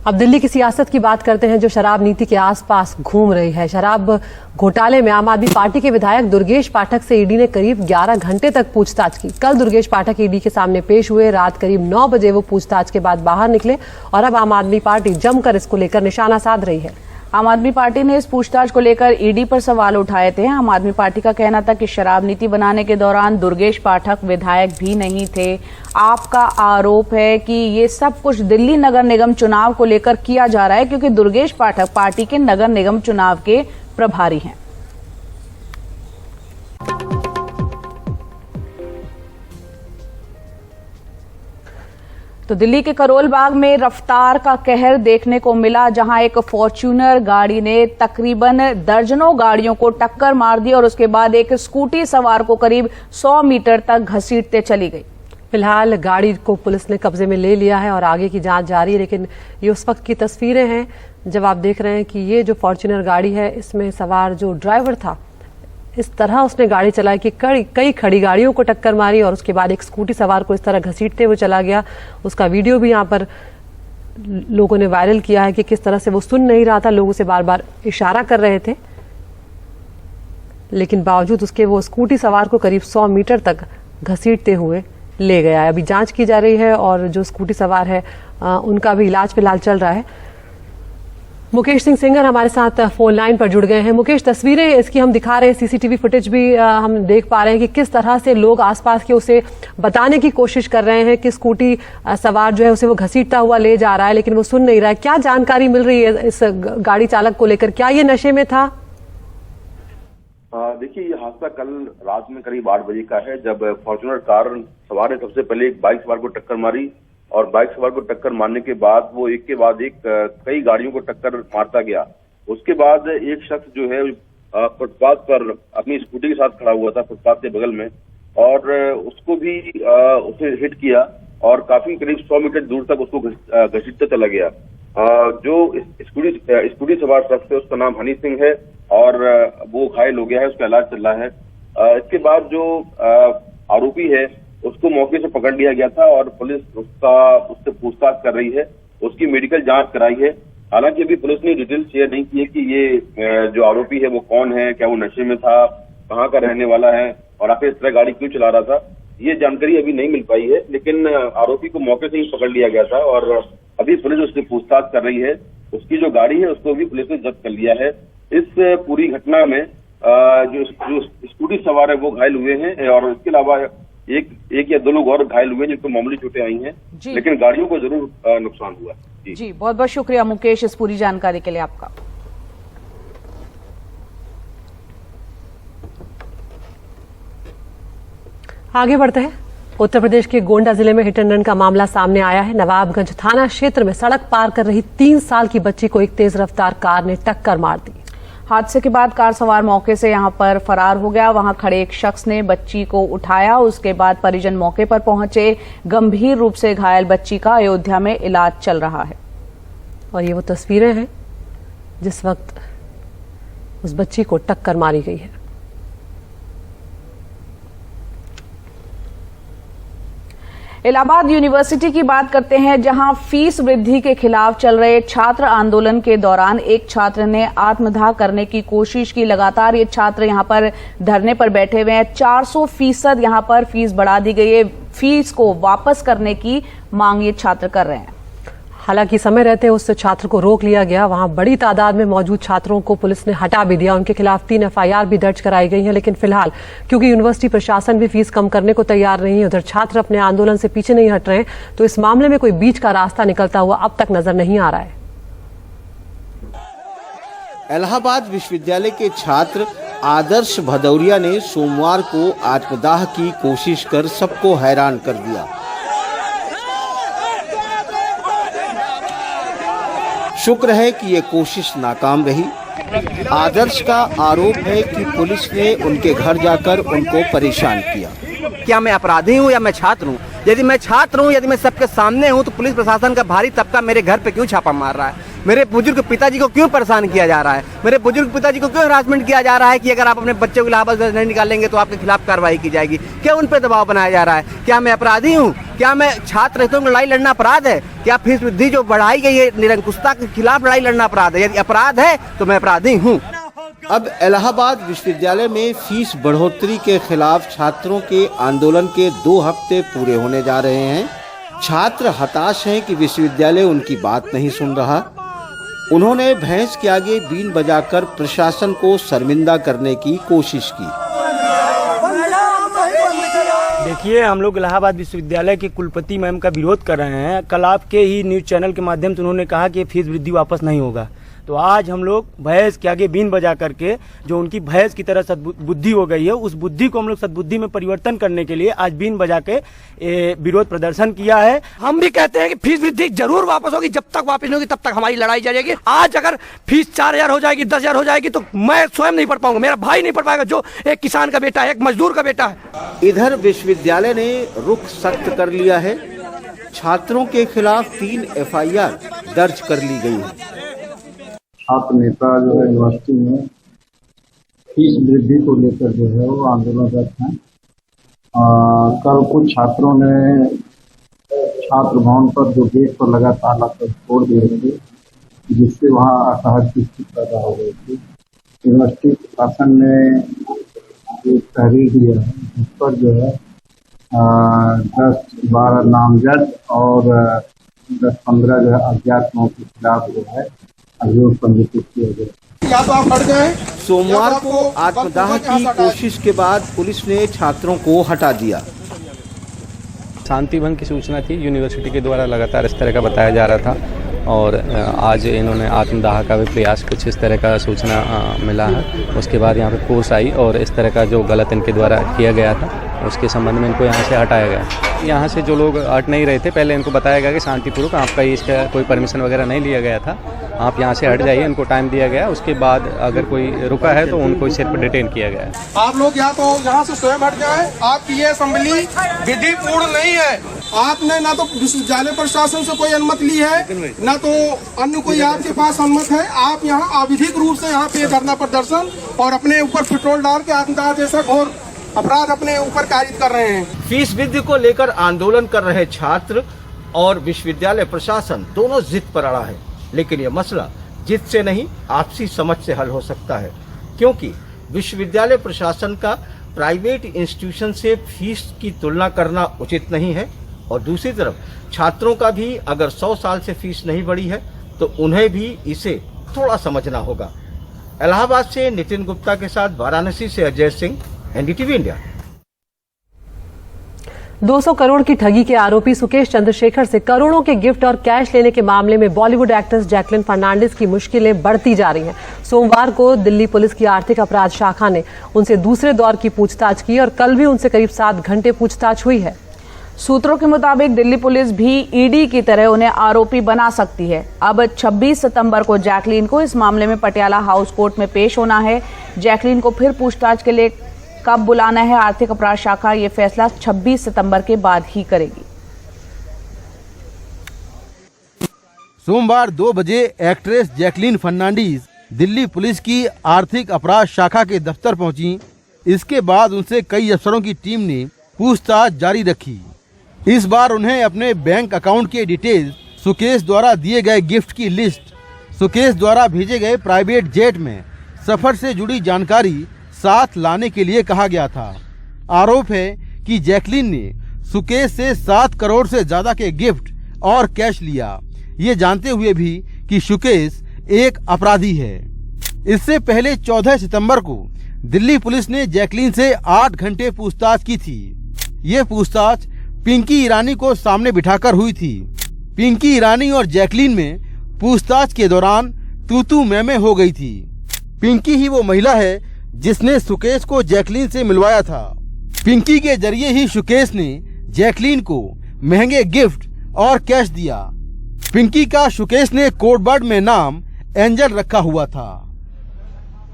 Speaker 1: अब दिल्ली की सियासत की बात करते हैं, जो शराब नीति के आसपास घूम रही है। शराब घोटाले में आम आदमी पार्टी के विधायक दुर्गेश पाठक से ईडी ने करीब 11 घंटे तक पूछताछ की। कल दुर्गेश पाठक ईडी के सामने पेश हुए। रात करीब 9 बजे वो पूछताछ के बाद बाहर निकले और अब आम आदमी पार्टी जमकर इसको लेकर निशाना साध रही है।
Speaker 2: आम आदमी पार्टी ने इस पूछताछ को लेकर ईडी पर सवाल उठाए थे। आम आदमी पार्टी का कहना था कि शराब नीति बनाने के दौरान दुर्गेश पाठक विधायक भी नहीं थे। आपका आरोप है कि ये सब कुछ दिल्ली नगर निगम चुनाव को लेकर किया जा रहा है, क्योंकि दुर्गेश पाठक पार्टी के नगर निगम चुनाव के प्रभारी हैं। तो दिल्ली के करोल बाग में रफ्तार का कहर देखने को मिला, जहां एक फॉर्च्यूनर गाड़ी ने तकरीबन दर्जनों गाड़ियों को टक्कर मार दी और उसके बाद एक स्कूटी सवार को करीब 100 मीटर तक घसीटते चली गई।
Speaker 1: फिलहाल गाड़ी को पुलिस ने कब्जे में ले लिया है और आगे की जांच जारी है। लेकिन ये उस वक्त की तस्वीरें हैं जब आप देख रहे हैं कि ये जो फॉर्च्यूनर गाड़ी है, इसमें सवार जो ड्राइवर था, इस तरह उसने गाड़ी चलाई कि कई खड़ी गाड़ियों को टक्कर मारी और उसके बाद एक स्कूटी सवार को इस तरह घसीटते हुए चला गया। उसका वीडियो भी यहाँ पर लोगों ने वायरल किया है कि किस तरह से वो सुन नहीं रहा था, लोगों से बार बार इशारा कर रहे थे, लेकिन बावजूद उसके वो स्कूटी सवार को करीब 100 मीटर तक घसीटते हुए ले गया है। अभी जांच की जा रही है और जो स्कूटी सवार है उनका भी इलाज फिलहाल चल रहा है। मुकेश सिंह सिंगर हमारे साथ फोन लाइन पर जुड़ गए हैं। मुकेश, तस्वीरें इसकी हम दिखा रहे हैं, सीसीटीवी फुटेज भी हम देख पा रहे हैं कि किस तरह से लोग आसपास के उसे बताने की कोशिश कर रहे हैं कि स्कूटी सवार जो है उसे वो घसीटता हुआ ले जा रहा है, लेकिन वो सुन नहीं रहा है। क्या जानकारी मिल रही है इस गाड़ी चालक को लेकर, क्या ये नशे में था?
Speaker 12: देखिए, ये हादसा कल रात में करीब 8 बजे का है, जब फॉर्च्यूनर कार सवार ने सबसे पहले एक बाइक सवार को टक्कर मारी और बाइक सवार को टक्कर मारने के बाद वो एक के बाद एक कई गाड़ियों को टक्कर मारता गया। उसके बाद एक शख्स जो है फुटपाथ पर अपनी स्कूटी के साथ खड़ा हुआ था फुटपाथ के बगल में, और उसको भी उसे हिट किया और काफी करीब 100 मीटर दूर तक उसको घसीटता चला गया। जो स्कूटी सवार शख्स है उसका नाम हनी सिंह है और वो घायल हो गया है, उसका इलाज चल रहा है। इसके बाद जो आरोपी है उसको मौके से पकड़ लिया गया था और पुलिस उससे पूछताछ कर रही है, उसकी मेडिकल जांच कराई है। हालांकि अभी पुलिस ने डिटेल शेयर नहीं की है कि ये जो आरोपी है वो कौन है, क्या वो नशे में था, कहाँ का रहने वाला है और आखिर इस तरह गाड़ी क्यों चला रहा था, ये जानकारी अभी नहीं मिल पाई है। लेकिन आरोपी को मौके से ही पकड़ लिया गया था और अभी पुलिस उससे पूछताछ कर रही है। उसकी जो गाड़ी है उसको भी पुलिस ने जब्त कर लिया है। इस पूरी घटना में जो स्कूटी सवार है वो घायल हुए हैं और इसके अलावा एक या 2 लोग और घायल हुए हैं जिनको मामूली चोटें आई हैं, लेकिन गाड़ियों को जरूर नुकसान हुआ।
Speaker 2: जी बहुत बहुत शुक्रिया मुकेश इस पूरी जानकारी के लिए आपका।
Speaker 1: आगे बढ़ते हैं। उत्तर प्रदेश के गोंडा जिले में हिट एंड रन का मामला सामने आया है। नवाबगंज थाना क्षेत्र में सड़क पार कर रही 3 साल की बच्ची को एक तेज रफ्तार कार ने टक्कर मार दी।
Speaker 2: हादसे के बाद कार सवार मौके से यहां पर फरार हो गया। वहां खड़े एक शख्स ने बच्ची को उठाया, उसके बाद परिजन मौके पर पहुंचे। गंभीर रूप से घायल बच्ची का अयोध्या में इलाज चल रहा है।
Speaker 1: और ये वो तस्वीरें हैं जिस वक्त उस बच्ची को टक्कर मारी गई है।
Speaker 2: इलाहाबाद यूनिवर्सिटी की बात करते हैं, जहां फीस वृद्धि के खिलाफ चल रहे छात्र आंदोलन के दौरान एक छात्र ने आत्मदाह करने की कोशिश की। लगातार ये छात्र यहां पर धरने पर बैठे हुए हैं। 400% यहां पर फीस बढ़ा दी गई है। फीस को वापस करने की मांग ये छात्र कर रहे हैं।
Speaker 1: हालांकि समय रहते उस छात्र को रोक लिया गया। वहां बड़ी तादाद में मौजूद छात्रों को पुलिस ने हटा भी दिया। उनके खिलाफ 3 FIR भी दर्ज कराई गई हैं। लेकिन फिलहाल क्योंकि यूनिवर्सिटी प्रशासन भी फीस कम करने को तैयार नहीं है, उधर छात्र अपने आंदोलन से पीछे नहीं हट रहे हैं, तो इस मामले में कोई बीच का रास्ता निकलता हुआ अब तक नजर नहीं आ रहा है।
Speaker 13: इलाहाबाद विश्वविद्यालय के छात्र आदर्श भदौरिया ने सोमवार को आत्मदाह की कोशिश कर सबको हैरान कर दिया। शुक्र है कि ये कोशिश नाकाम रही। आदर्श का आरोप है कि पुलिस ने उनके घर जाकर उनको परेशान किया।
Speaker 14: क्या मैं अपराधी हूँ या मैं छात्र हूँ? यदि मैं छात्र हूँ, यदि मैं सबके सामने हूँ, तो पुलिस प्रशासन का भारी तबका मेरे घर पे क्यों छापा मार रहा है? मेरे बुजुर्ग पिताजी को क्यों परेशान किया जा रहा है? मेरे बुजुर्ग पिताजी को क्यों हरासमेंट किया जा रहा है कि अगर आप अपने बच्चे को इलाहाबाद से नहीं निकालेंगे तो आपके खिलाफ कार्रवाई की जाएगी? क्यों उन पर दबाव बनाया जा रहा है? क्या मैं अपराधी हूँ? क्या मैं छात्र हितों की लड़ाई लड़ना अपराध है? क्या फीस वृद्धि जो बढ़ाई गई है निरंकुशता के खिलाफ लड़ाई लड़ना अपराध है? यदि अपराध है तो मैं अपराधी हूँ।
Speaker 13: अब इलाहाबाद विश्वविद्यालय में फीस बढ़ोतरी के खिलाफ छात्रों के आंदोलन के 2 हफ्ते पूरे होने जा रहे हैं। छात्र हताश हैं कि विश्वविद्यालय उनकी बात नहीं सुन रहा। उन्होंने भैंस के आगे बीन बजाकर प्रशासन को शर्मिंदा करने की कोशिश की।
Speaker 15: देखिए, हम लोग इलाहाबाद विश्वविद्यालय के कुलपति मैम का विरोध कर रहे हैं। कल आपके ही न्यूज चैनल के माध्यम से उन्होंने कहा कि फीस वृद्धि वापस नहीं होगा, तो आज हम लोग भैंस के आगे बीन बजा करके जो उनकी भैंस की तरह सद्बुद्धि हो गई है, उस बुद्धि को हम लोग सद्बुद्धि में परिवर्तन करने के लिए आज बीन बजा के विरोध प्रदर्शन किया है।
Speaker 16: हम भी कहते हैं कि फीस वृद्धि जरूर वापस होगी। जब तक वापस नहीं होगी तब तक हमारी लड़ाई जारी रहेगी। आज अगर फीस 4000 हो जाएगी, 10,000 हो जाएगी, तो मैं स्वयं नहीं पढ़ पाऊंगा, मेरा भाई नहीं पढ़ पाएगा, जो एक किसान का बेटा है, एक मजदूर का बेटा है।
Speaker 13: इधर विश्वविद्यालय ने रुख सख्त कर लिया है। छात्रों के खिलाफ 3 FIR दर्ज कर ली गई है।
Speaker 17: छात्र नेता जो है यूनिवर्सिटी में फीस वृद्धि को लेकर जो है वो आंदोलनरत हैं। कल कुछ छात्रों ने छात्र भवन पर जो गेट पर लगा ताला को तोड़ दिए थे, जिससे वहाँ असहज की स्थिति पैदा हो गई थी। यूनिवर्सिटी प्रशासन ने एक तहरीर दिया है जिस पर जो है 10-12 नामजद और 10-15 जो है अज्ञात लोगों के खिलाफ जो है अभियोग पंजीकृत किया गया।
Speaker 13: सोमवार को आत्मदाह की कोशिश के बाद पुलिस ने छात्रों को हटा दिया।
Speaker 18: शांति भंग की सूचना थी, यूनिवर्सिटी के द्वारा लगातार इस तरह का बताया जा रहा था और आज इन्होंने आत्मदाह का भी प्रयास, कुछ इस तरह का सूचना मिला है। उसके बाद यहाँ पे पुलिस आई और इस तरह का जो गलत इनके द्वारा किया गया था उसके संबंध में इनको यहाँ से हटाया गया। यहाँ से जो लोग हट नहीं रहे थे, पहले इनको बताया गया कि शांतिपूर्वक, आपका इसका कोई परमिशन वगैरह नहीं लिया गया था, आप यहाँ से हट जाइए, इनको टाइम दिया गया। उसके बाद अगर कोई रुका है तो उनको सिर्फ डिटेन किया गया है।
Speaker 19: आप लोग यहाँ से स्वयं हट जाएं। आपकी ये असेंबली विधि पूर्ण नहीं है। आपने ना तो विश्वविद्यालय प्रशासन से कोई अनुमति ली है, ना तो अन्य कोई आपके पास अनुमति है। आप यहाँ अविधिक रूप से यहाँ पे धरना प्रदर्शन और अपने ऊपर पेट्रोल डाल के आत्मदाह जैसा घोर अपराध अपने ऊपर कारित कर रहे हैं।
Speaker 13: फीस वृद्धि को लेकर आंदोलन कर रहे छात्र और विश्वविद्यालय प्रशासन दोनों जिद पर अड़ा है, लेकिन यह मसला जिद से नहीं आपसी समझ से हल हो सकता है, क्योंकि विश्वविद्यालय प्रशासन का प्राइवेट इंस्टीट्यूशन से फीस की तुलना करना उचित नहीं है और दूसरी तरफ छात्रों का भी अगर 100 साल से फीस नहीं बढ़ी है तो उन्हें भी इसे थोड़ा समझना होगा। इलाहाबाद से नितिन गुप्ता के साथ वाराणसी से अजय सिंह, एनडीटीवी इंडिया।
Speaker 1: 200 करोड़ की ठगी के आरोपी सुकेश चंद्रशेखर से करोड़ों के गिफ्ट और कैश लेने के मामले में बॉलीवुड एक्ट्रेस जैकलिन फर्नांडिस की मुश्किलें बढ़ती जा रही हैं। सोमवार को दिल्ली पुलिस की आर्थिक अपराध शाखा ने उनसे दूसरे दौर की पूछताछ की और कल भी उनसे करीब 7 घंटे पूछताछ हुई है।
Speaker 2: सूत्रों के मुताबिक दिल्ली पुलिस भी ईडी की तरह उन्हें आरोपी बना सकती है। अब 26 सितंबर को जैकलिन को इस मामले में पटियाला हाउस कोर्ट में पेश होना है। जैकलिन को फिर पूछताछ के लिए कब बुलाना है, आर्थिक अपराध शाखा ये फैसला 26 सितंबर के बाद ही करेगी।
Speaker 13: सोमवार 2 बजे actress Jacqueline Fernandez Delhi police की आर्थिक अपराध शाखा के दफ्तर पहुंची। इसके बाद उनसे कई अफसरों की टीम ने पूछताछ जारी रखी। इस बार उन्हें अपने बैंक अकाउंट के डिटेल्स, सुकेश द्वारा दिए गए गिफ्ट की लिस्ट, सुकेश द्वारा भेजे गए प्राइवेट जेट में सफर से जुड़ी जानकारी साथ लाने के लिए कहा गया था। आरोप है कि जैकलिन ने सुकेश से 7 करोड़ से ज्यादा के गिफ्ट और कैश लिया, ये जानते हुए भी कि सुकेश एक अपराधी है। इससे पहले 14 सितंबर को दिल्ली पुलिस ने जैकलिन से 8 घंटे पूछताछ की थी। ये पूछताछ पिंकी ईरानी को सामने बिठाकर हुई थी। पिंकी ईरानी और जैकलिन में पूछताछ के दौरान तू मैं हो गई थी। पिंकी ही वो महिला है जिसने सुकेश को जैकलिन से मिलवाया था। पिंकी के जरिए ही सुकेश ने जैकलिन को महंगे गिफ्ट और कैश दिया। पिंकी का सुकेश ने कोडवर्ड में नाम एंजल रखा हुआ था।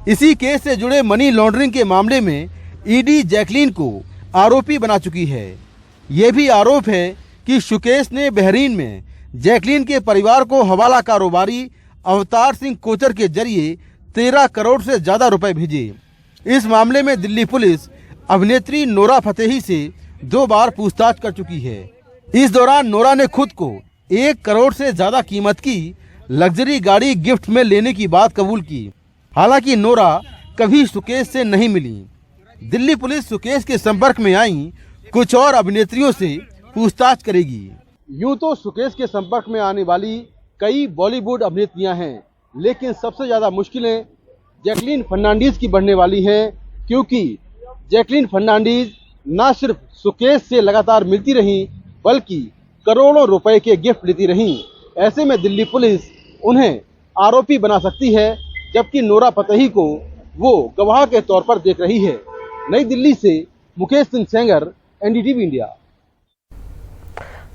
Speaker 13: इसी केस से जुड़े मनी लॉन्ड्रिंग के मामले में ईडी जैकलिन को आरोपी बना चुकी है। ये भी आरोप है कि सुकेश ने बहरीन में जैकलिन के परिवार को हवाला कारोबारी अवतार सिंह कोचर के जरिए 13 करोड़ से ज्यादा रुपए भेजे। इस मामले में दिल्ली पुलिस अभिनेत्री नोरा फतेही से 2 बार पूछताछ कर चुकी है। इस दौरान नोरा ने खुद को 1 करोड़ से ज्यादा कीमत की लग्जरी गाड़ी गिफ्ट में लेने की बात कबूल की। हालांकि नोरा कभी सुकेश से नहीं मिली। दिल्ली पुलिस सुकेश के संपर्क में आई कुछ और अभिनेत्रियों से पूछताछ करेगी। यूं तो सुकेश के संपर्क में आने वाली कई बॉलीवुड अभिनेत्रियां हैं, लेकिन सबसे ज्यादा मुश्किलें जैकलिन फर्नांडीज की बढ़ने वाली हैं, क्योंकि जैकलिन फर्नांडीज न सिर्फ सुकेश से लगातार मिलती रहीं, बल्कि करोड़ों रुपए के गिफ्ट लेती रहीं। ऐसे में दिल्ली पुलिस उन्हें आरोपी बना सकती है, जबकि नोरा फतेही को वो गवाह के तौर पर देख रही है। नई दिल्ली से मुकेश सिंह सेंगर, एनडीटीवी इंडिया।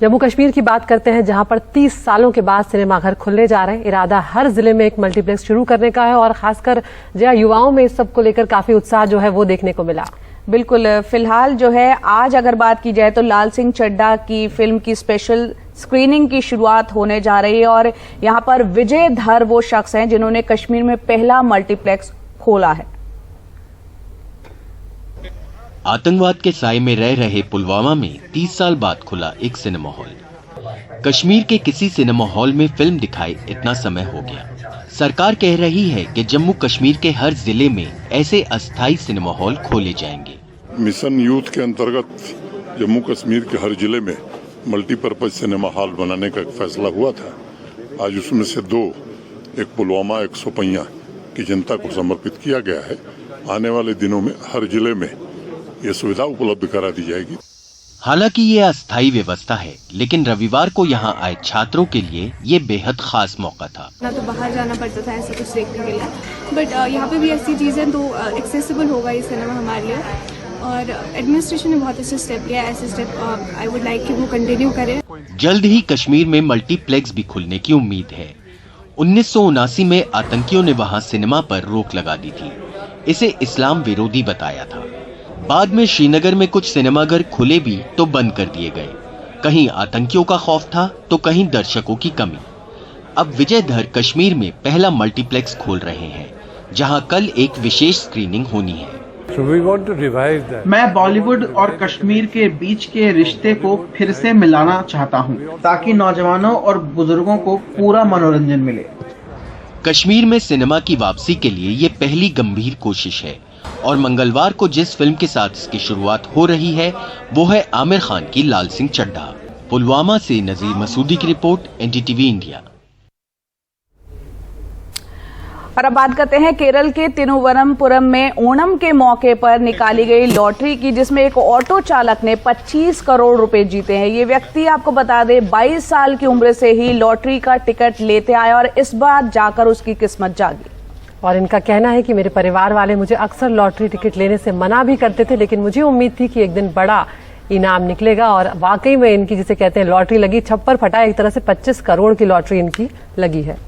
Speaker 1: जम्मू कश्मीर की बात करते हैं, जहां पर 30 सालों के बाद सिनेमाघर खुलने जा रहे हैं। इरादा हर जिले में एक मल्टीप्लेक्स शुरू करने का है और खासकर जो युवाओं में इस सब को लेकर काफी उत्साह जो है वो देखने को मिला।
Speaker 2: बिल्कुल, फिलहाल जो है आज अगर बात की जाए तो लाल सिंह चड्ढा की फिल्म की स्पेशल स्क्रीनिंग की शुरुआत होने जा रही है और यहां पर विजय धर वो शख्स हैं जिन्होंने कश्मीर में पहला मल्टीप्लेक्स खोला है।
Speaker 10: आतंकवाद के साए में रह रहे पुलवामा में 30 साल बाद खुला एक सिनेमा हॉल। कश्मीर के किसी सिनेमा हॉल में फिल्म दिखाए इतना समय हो गया। सरकार कह रही है कि जम्मू कश्मीर के हर जिले में ऐसे अस्थायी सिनेमा हॉल खोले जाएंगे।
Speaker 20: मिशन यूथ के अंतर्गत जम्मू कश्मीर के हर जिले में मल्टीपर्पज सिनेमा हॉल बनाने का फैसला हुआ था। आज उसमें से 2, एक पुलवामा, एक सोपैया की जनता को समर्पित किया गया है। आने वाले दिनों में हर जिले में ये सुविधा उपलब्ध करा दी जाएगी।
Speaker 10: हालांकि ये अस्थायी व्यवस्था है, लेकिन रविवार को यहाँ आए छात्रों के लिए ये बेहद खास मौका था।
Speaker 21: ना तो बाहर जाना पड़ता था ऐसा कुछ देखने के लिए, बट यहाँ पे भी ऐसी चीज़ें तो एक्सेसिबल होगा ये सिनेमा हमारे लिए, और एडमिनिस्ट्रेशन ने बहुत अच्छे स्टेप लिया। ऐसे स्टेप आई वुड लाइक कि वो कंटिन्यू करें।
Speaker 10: जल्द ही कश्मीर में मल्टीप्लेक्स भी खुलने की उम्मीद है। 1979 में आतंकियों ने वहां सिनेमा पर रोक लगा दी थी। इसे इस्लाम विरोधी बताया था। बाद में श्रीनगर में कुछ सिनेमाघर खुले भी तो बंद कर दिए गए। कहीं आतंकियों का खौफ था तो कहीं दर्शकों की कमी। अब विजयधर कश्मीर में पहला मल्टीप्लेक्स खोल रहे हैं, जहां कल एक विशेष स्क्रीनिंग होनी है।
Speaker 22: मैं बॉलीवुड और कश्मीर के बीच के रिश्ते को फिर से मिलाना चाहता हूं, ताकि नौजवानों और बुजुर्गों को पूरा मनोरंजन मिले।
Speaker 10: कश्मीर में सिनेमा की वापसी के लिए ये पहली गंभीर कोशिश है, और मंगलवार को जिस फिल्म के साथ इसकी शुरुआत हो रही है वो है आमिर खान की लाल सिंह चड्ढा। पुलवामा से नजीर मसूदी की रिपोर्ट, एनडीटीवी इंडिया।
Speaker 2: और अब बात करते हैं केरल के तिरुवनंतपुरम में ओणम के मौके पर निकाली गई लॉटरी की, जिसमें एक ऑटो चालक ने 25 करोड़ रुपए जीते हैं। ये व्यक्ति, आपको बता दें, 22 साल की उम्र से ही लॉटरी का टिकट लेते आया और इस बार जाकर उसकी किस्मत जागी।
Speaker 1: और इनका कहना है कि मेरे परिवार वाले मुझे अक्सर लॉटरी टिकट लेने से मना भी करते थे, लेकिन मुझे उम्मीद थी कि एक दिन बड़ा इनाम निकलेगा। और वाकई में इनकी, जिसे कहते हैं, लॉटरी लगी। छप्पर फटा, एक तरह से 25 करोड़ की लॉटरी इनकी लगी है।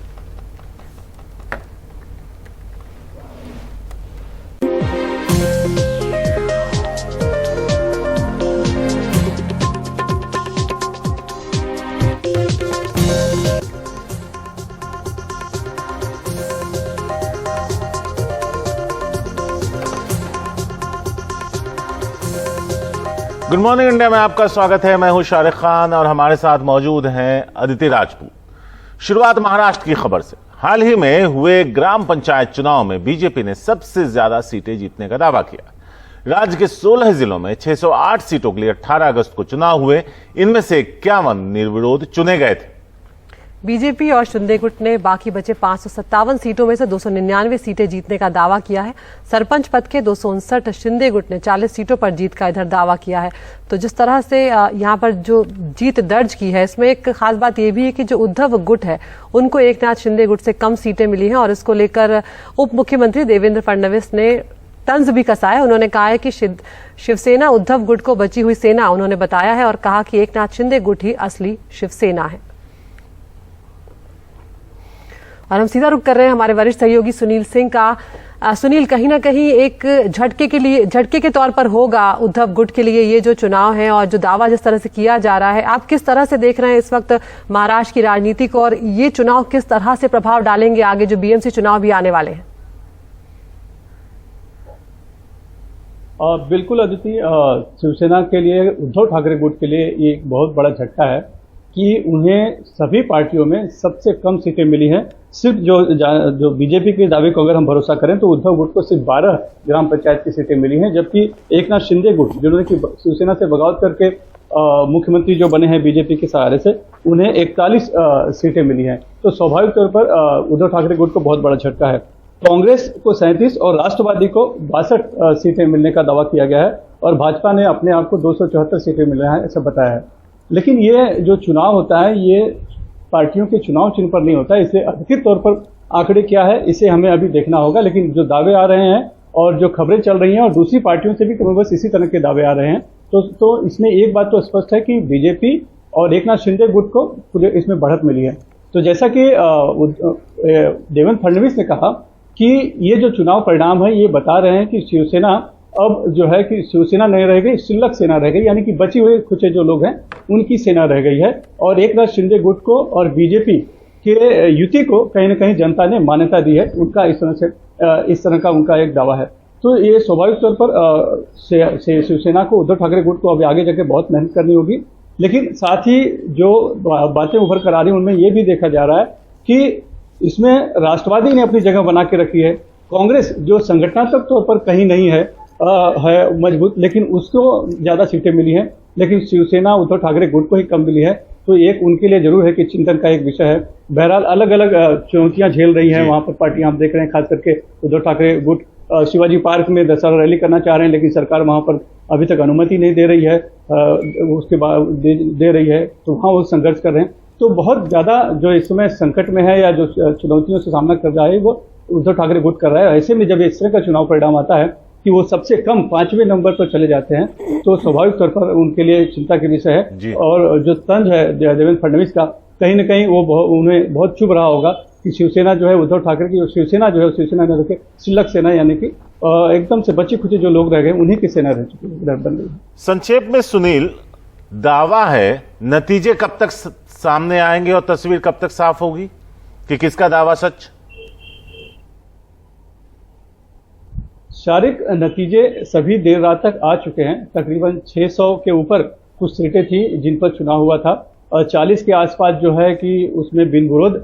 Speaker 23: गुड मॉर्निंग इंडिया में आपका स्वागत है। मैं हूं शारिक खान और हमारे साथ मौजूद हैं अदिति राजपूत। शुरुआत महाराष्ट्र की खबर से। हाल ही में हुए ग्राम पंचायत चुनाव में बीजेपी ने सबसे ज्यादा सीटें जीतने का दावा किया। राज्य के 16 जिलों में 608 सीटों के लिए 18 अगस्त को चुनाव हुए। इनमें से 51 निर्विरोध चुने गए थे।
Speaker 1: बीजेपी और शिंदे गुट ने बाकी बचे 557 सीटों में से 299 सीटें जीतने का दावा किया है। सरपंच पद के 259, शिंदे गुट ने 40 सीटों पर जीत का इधर दावा किया है। तो जिस तरह से यहाँ पर जो जीत दर्ज की है, इसमें एक खास बात यह भी है कि जो उद्धव गुट है उनको एकनाथ शिंदे गुट से कम सीटें मिली हैं, और इसको लेकर उप मुख्यमंत्री देवेंद्र फडणवीस ने तंज भी कसा है। उन्होंने कहा है कि शिवसेना उद्धव गुट को बची हुई सेना उन्होंने बताया है, और कहा कि एकनाथ शिंदे गुट ही असली शिवसेना है। और हम सीधा रुख कर रहे हैं हमारे वरिष्ठ सहयोगी सुनील सिंह का। सुनील, कहीं ना कहीं एक झटके के तौर पर होगा उद्धव गुट के लिए ये जो चुनाव है, और जो दावा जिस तरह से किया जा रहा है, आप किस तरह से देख रहे हैं इस वक्त महाराष्ट्र की राजनीति को, और ये चुनाव किस तरह से प्रभाव डालेंगे आगे जो बीएमसी चुनाव भी आने वाले हैं?
Speaker 9: बिल्कुल अदिति, शिवसेना के लिए, उद्धव ठाकरे गुट के लिए ये एक बहुत बड़ा झटका है कि उन्हें सभी पार्टियों में सबसे कम सीटें मिली हैं। सिर्फ जो बीजेपी के दावे को अगर हम भरोसा करें तो उद्धव गुट को सिर्फ 12 ग्राम पंचायत की सीटें मिली हैं, जबकि एकनाथ शिंदे गुट, जिन्होंने कि शिवसेना से बगावत करके मुख्यमंत्री जो बने हैं बीजेपी के सहारे से, उन्हें 41 सीटें मिली हैं। तो स्वाभाविक तौर पर उद्धव ठाकरे गुट को बहुत बड़ा झटका है। कांग्रेस को 37 और राष्ट्रवादी को 62 सीटें मिलने का दावा किया गया है, और भाजपा ने अपने आप को 274 सीटें मिल रहा है ऐसा बताया है। लेकिन ये जो चुनाव होता है ये पार्टियों के चुनाव चिन्ह पर नहीं होता है, इसलिए अधिकृत तौर पर आंकड़े क्या है इसे हमें अभी देखना होगा। लेकिन जो दावे आ रहे हैं और जो खबरें चल रही हैं, और दूसरी पार्टियों से भी बस इसी तरह के दावे आ रहे हैं, तो इसमें एक बात तो स्पष्ट है कि बीजेपी और एकनाथ शिंदे गुट को पूरे इसमें बढ़त मिली है। तो जैसा कि देवेंद्र फडणवीस ने कहा कि ये जो चुनाव परिणाम है ये बता रहे हैं कि शिवसेना अब जो है कि शिवसेना नहीं रह गई, शिल्लक सेना रह गई, यानी कि बची हुई कुछ जो लोग हैं उनकी सेना रह गई है। और एकनाथ शिंदे गुट को और बीजेपी के युति को कहीं न कहीं जनता ने मान्यता दी है। उनका इस तरह का उनका एक दावा है। तो ये स्वाभाविक तौर पर शिवसेना को, उद्धव ठाकरे गुट को अभी आगे जाके बहुत मेहनत करनी होगी। लेकिन साथ ही जो बातें उभर कर आ रही हैं उनमें ये भी देखा जा रहा है कि इसमें राष्ट्रवादी ने अपनी जगह बना के रखी है। कांग्रेस जो संगठनात्मक तौर पर कहीं नहीं है मजबूत, लेकिन उसको ज्यादा सीटें मिली हैं, लेकिन शिवसेना उद्धव ठाकरे गुट को ही कम मिली है। तो एक उनके लिए जरूर है कि चिंतन का एक विषय है। बहरहाल अलग अलग चुनौतियां झेल रही हैं वहां पर पार्टियां, आप देख रहे हैं खास करके उद्धव ठाकरे गुट शिवाजी पार्क में दशहरा रैली करना चाह रहे हैं, लेकिन सरकार वहां पर अभी तक अनुमति नहीं दे रही है। उसके बाद दे रही है, तो वहाँ वो संघर्ष कर रहे हैं। तो बहुत ज़्यादा जो इस समय संकट में है या जो चुनौतियों से सामना कर रहा है वो उद्धव ठाकरे गुट कर रहा है। ऐसे में जब इस तरह का चुनाव परिणाम आता है कि वो सबसे कम 5वें नंबर पर चले जाते हैं, तो स्वाभाविक तौर पर उनके लिए चिंता के विषय है। और जो तंज है देवेंद्र फडणवीस का, कहीं न कहीं वो उन्हें बहुत चुभ रहा होगा कि शिवसेना जो है, उद्धव ठाकरे की शिवसेना जो है, शिवसेना न रखे शिल्लक सेना, यानी कि एकदम से बची खुची जो लोग रह गए उन्हीं की सेना रह चुकी बन गई।
Speaker 23: संक्षेप में सुनील, दावा है, नतीजे कब तक सामने आएंगे और तस्वीर कब तक साफ होगी कि किसका दावा सच?
Speaker 9: शारीरिक नतीजे सभी देर रात तक आ चुके हैं। तकरीबन 600 के ऊपर कुछ सीटें थी जिन पर चुनाव हुआ था, 40 के आसपास जो है कि उसमें बिन विरोध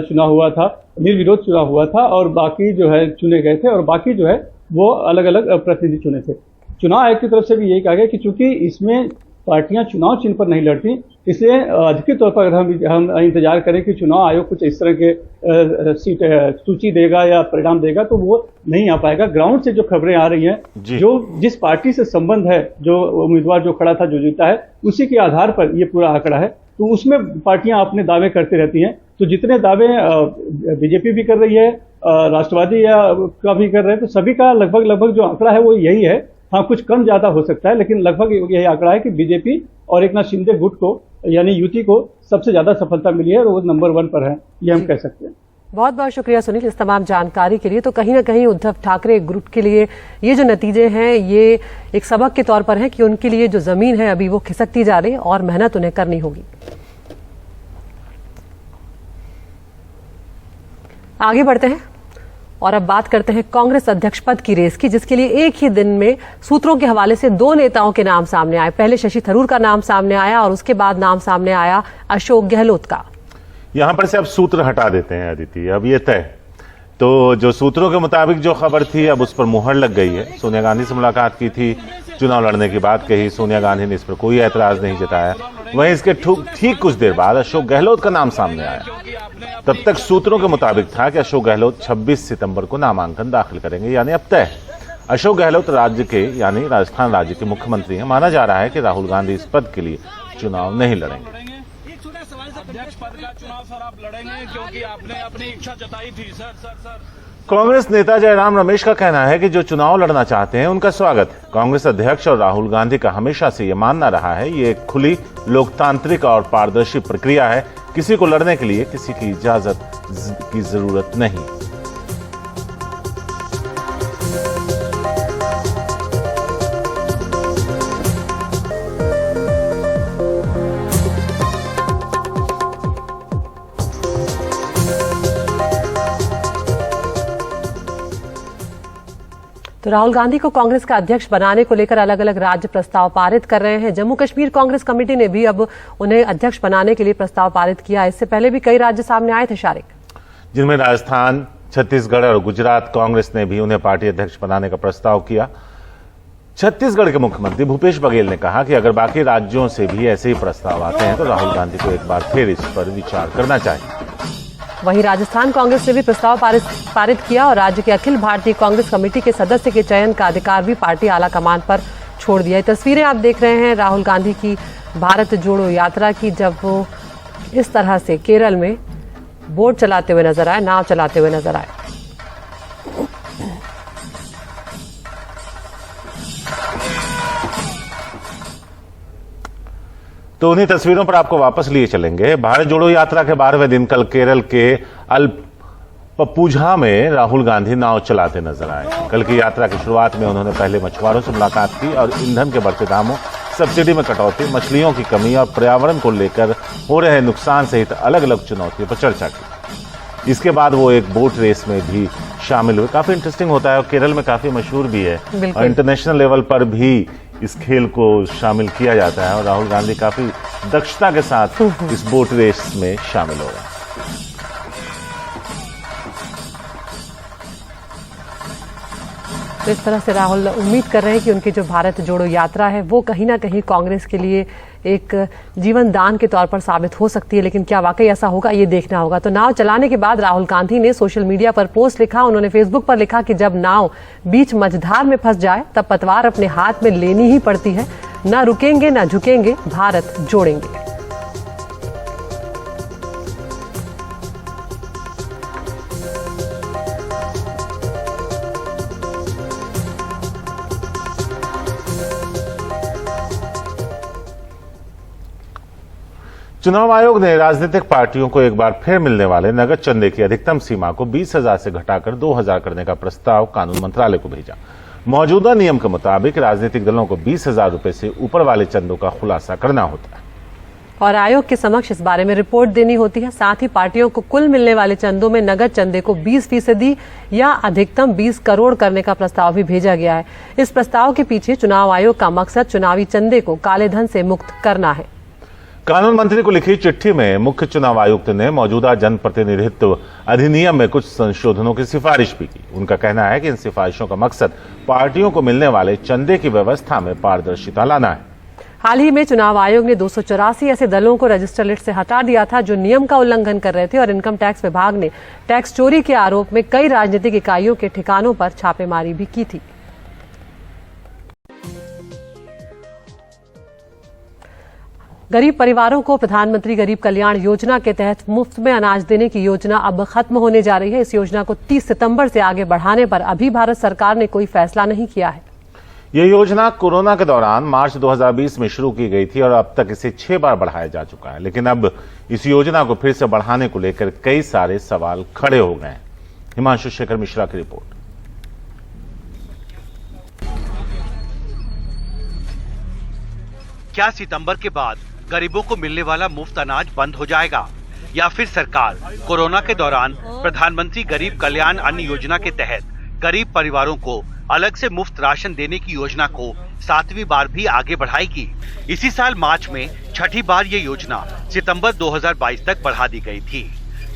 Speaker 9: चुनाव हुआ था, निर्विरोध चुनाव हुआ था, और बाकी जो है चुने गए थे, और बाकी जो है वो अलग अलग प्रतिनिधि चुने थे। चुनाव आयोग की तरफ से भी यही कहा गया कि चूंकि इसमें पार्टियां चुनाव चिन्ह पर नहीं लड़ती, इसलिए अधिकृत तौर पर अगर हम इंतजार करें कि चुनाव आयोग कुछ इस तरह के सीट सूची देगा या परिणाम देगा, तो वो नहीं आ पाएगा। ग्राउंड से जो खबरें आ रही हैं, जो जिस पार्टी से संबंध है, जो उम्मीदवार जो खड़ा था, जो जीता है, उसी के आधार पर ये पूरा आंकड़ा है। तो उसमें पार्टियां अपने दावे करती रहती हैं। तो जितने दावे बीजेपी भी कर रही है, राष्ट्रवादी का भी कर रहे हैं, तो सभी का लगभग जो आंकड़ा है वो यही है। हाँ, कुछ कम ज्यादा हो सकता है, लेकिन लगभग यही आंकड़ा है कि बीजेपी और एकनाथ शिंदे गुट को, यानी युति को सबसे ज्यादा सफलता मिली है और वो नंबर 1 पर है, ये हम कह सकते हैं।
Speaker 1: बहुत बहुत शुक्रिया सुनील इस तमाम जानकारी के लिए। तो कहीं ना कहीं उद्धव ठाकरे ग्रुप के लिए ये जो नतीजे हैं, ये एक सबक के तौर पर है कि उनके लिए जो जमीन है अभी वो खिसकती जा रही है और मेहनत उन्हें करनी होगी। आगे बढ़ते हैं और अब बात करते हैं कांग्रेस अध्यक्ष पद की रेस की, जिसके लिए एक ही दिन में सूत्रों के हवाले से 2 नेताओं के नाम सामने आए। पहले शशि थरूर का नाम सामने आया और उसके बाद नाम सामने आया अशोक गहलोत का।
Speaker 23: यहां पर से अब सूत्र हटा देते हैं अदिति, अब ये तय। तो जो सूत्रों के मुताबिक जो खबर थी, अब उस पर मुहर लग गई है। सोनिया गांधी से मुलाकात की थी, चुनाव लड़ने की बात कही, सोनिया गांधी ने इस पर कोई ऐतराज नहीं जताया। वहीं इसके ठीक कुछ देर बाद अशोक गहलोत का नाम सामने आया। तब तक सूत्रों के मुताबिक था कि अशोक गहलोत 26 सितंबर को नामांकन दाखिल करेंगे, यानी अब तय। अशोक गहलोत राज्य के, यानी राजस्थान राज्य के मुख्यमंत्री हैं। माना जा रहा है कि राहुल गांधी इस पद के लिए चुनाव नहीं लड़ेंगे।
Speaker 3: अध्यक्ष पद का चुनाव सर आप लड़ेंगे, क्योंकि आपने अपनी इच्छा जताई थी। सर
Speaker 23: कांग्रेस नेता जयराम रमेश का कहना है कि जो चुनाव लड़ना चाहते हैं उनका स्वागत है। कांग्रेस अध्यक्ष और राहुल गांधी का हमेशा से ये मानना रहा है, ये एक खुली, लोकतांत्रिक और पारदर्शी प्रक्रिया है। किसी को लड़ने के लिए किसी की इजाजत की जरूरत नहीं।
Speaker 1: तो राहुल गांधी को कांग्रेस का अध्यक्ष बनाने को लेकर अलग अलग राज्य प्रस्ताव पारित कर रहे हैं। जम्मू कश्मीर कांग्रेस कमेटी ने भी अब उन्हें अध्यक्ष बनाने के लिए प्रस्ताव पारित किया। इससे पहले भी कई राज्य सामने आए थे शारिक,
Speaker 23: जिनमें राजस्थान, छत्तीसगढ़ और गुजरात कांग्रेस ने भी उन्हें पार्टी अध्यक्ष बनाने का प्रस्ताव किया। छत्तीसगढ़ के मुख्यमंत्री भूपेश बघेल ने कहा कि अगर बाकी राज्यों से भी ऐसे ही प्रस्ताव आते हैं तो राहुल गांधी को एक बार फिर इस पर विचार करना चाहिए।
Speaker 1: वहीं राजस्थान कांग्रेस ने भी प्रस्ताव पारित किया और राज्य के अखिल भारतीय कांग्रेस कमेटी के सदस्य के चयन का अधिकार भी पार्टी आला कमान पर छोड़ दिया। ये तस्वीरें आप देख रहे हैं राहुल गांधी की भारत जोड़ो यात्रा की, जब वो इस तरह से केरल में बोट चलाते हुए नजर आए, नाव चलाते हुए नजर आए।
Speaker 23: तो उन्हीं तस्वीरों पर आपको वापस लिए चलेंगे। भारत जोड़ो यात्रा के 12वें दिन कल केरल के अल्पपुझा में राहुल गांधी नाव चलाते नजर आए। कल की यात्रा की शुरुआत में उन्होंने पहले मछुआरों से मुलाकात की और ईंधन के बढ़ते दामों, सब्सिडी में कटौती, मछलियों की कमी और पर्यावरण को लेकर हो रहे नुकसान सहित अलग अलग चुनौतियों पर चर्चा की। इसके बाद वो एक बोट रेस में भी शामिल हुए। काफी इंटरेस्टिंग होता है और केरल में काफी मशहूर भी है और इंटरनेशनल लेवल पर भी इस खेल को शामिल किया जाता है और राहुल गांधी काफी दक्षता के साथ इस बोट रेस में शामिल हो गए।
Speaker 1: तो इस तरह से राहुल उम्मीद कर रहे हैं कि उनकी जो भारत जोड़ो यात्रा है वो कहीं ना कहीं कांग्रेस के लिए एक जीवन दान के तौर पर साबित हो सकती है, लेकिन क्या वाकई ऐसा होगा ये देखना होगा। तो नाव चलाने के बाद राहुल गांधी ने सोशल मीडिया पर पोस्ट लिखा। उन्होंने फेसबुक पर लिखा कि जब नाव बीच मझधार में फंस जाए तब पतवार अपने हाथ में लेनी ही पड़ती है। न रुकेंगे न झुकेंगे, भारत जोड़ेंगे।
Speaker 23: चुनाव आयोग ने राजनीतिक पार्टियों को एक बार फिर मिलने वाले नगद चंदे की अधिकतम सीमा को 20,000 से घटाकर 2,000 करने का प्रस्ताव कानून मंत्रालय को भेजा। मौजूदा नियम के मुताबिक राजनीतिक दलों को 20,000 रुपए से ऊपर वाले चंदों का खुलासा करना होता है
Speaker 1: और आयोग के समक्ष इस बारे में रिपोर्ट देनी होती है। साथ ही पार्टियों को कुल मिलने वाले चंदों में नगद चंदे को 20% या अधिकतम 20 करोड़ करने का प्रस्ताव भी भेजा गया है। इस प्रस्ताव के पीछे चुनाव आयोग का मकसद चुनावी चंदे को काले धन से मुक्त करना है।
Speaker 23: कानून मंत्री को लिखी चिट्ठी में मुख्य चुनाव आयुक्त ने मौजूदा जनप्रतिनिधित्व अधिनियम में कुछ संशोधनों की सिफारिश भी की। उनका कहना है कि इन सिफारिशों का मकसद पार्टियों को मिलने वाले चंदे की व्यवस्था में पारदर्शिता लाना है।
Speaker 1: हाल ही में चुनाव आयोग ने 284 ऐसे दलों को रजिस्टर लिस्ट से हटा दिया था जो नियम का उल्लंघन कर रहे थे और इनकम टैक्स विभाग ने टैक्स चोरी के आरोप में कई राजनीतिक इकाइयों के ठिकानों पर छापेमारी भी की थी। गरीब परिवारों को प्रधानमंत्री गरीब कल्याण योजना के तहत मुफ्त में अनाज देने की योजना अब खत्म होने जा रही है। इस योजना को 30 सितंबर से आगे बढ़ाने पर अभी भारत सरकार ने कोई फैसला नहीं किया है।
Speaker 23: यह योजना कोरोना के दौरान मार्च 2020 में शुरू की गई थी और अब तक इसे 6 बार बढ़ाया जा चुका है, लेकिन अब इस योजना को फिर से बढ़ाने को लेकर कई सारे सवाल खड़े हो गए हैं। हिमांशु शेखर मिश्रा की रिपोर्ट।
Speaker 6: क्या सितंबर के बाद गरीबों को मिलने वाला मुफ्त अनाज बंद हो जाएगा या फिर सरकार कोरोना के दौरान प्रधानमंत्री गरीब कल्याण अन्न योजना के तहत गरीब परिवारों को अलग से मुफ्त राशन देने की योजना को 7वीं बार भी आगे बढ़ाएगी? इसी साल मार्च में 6ठी बार ये योजना सितंबर 2022 तक बढ़ा दी गई थी।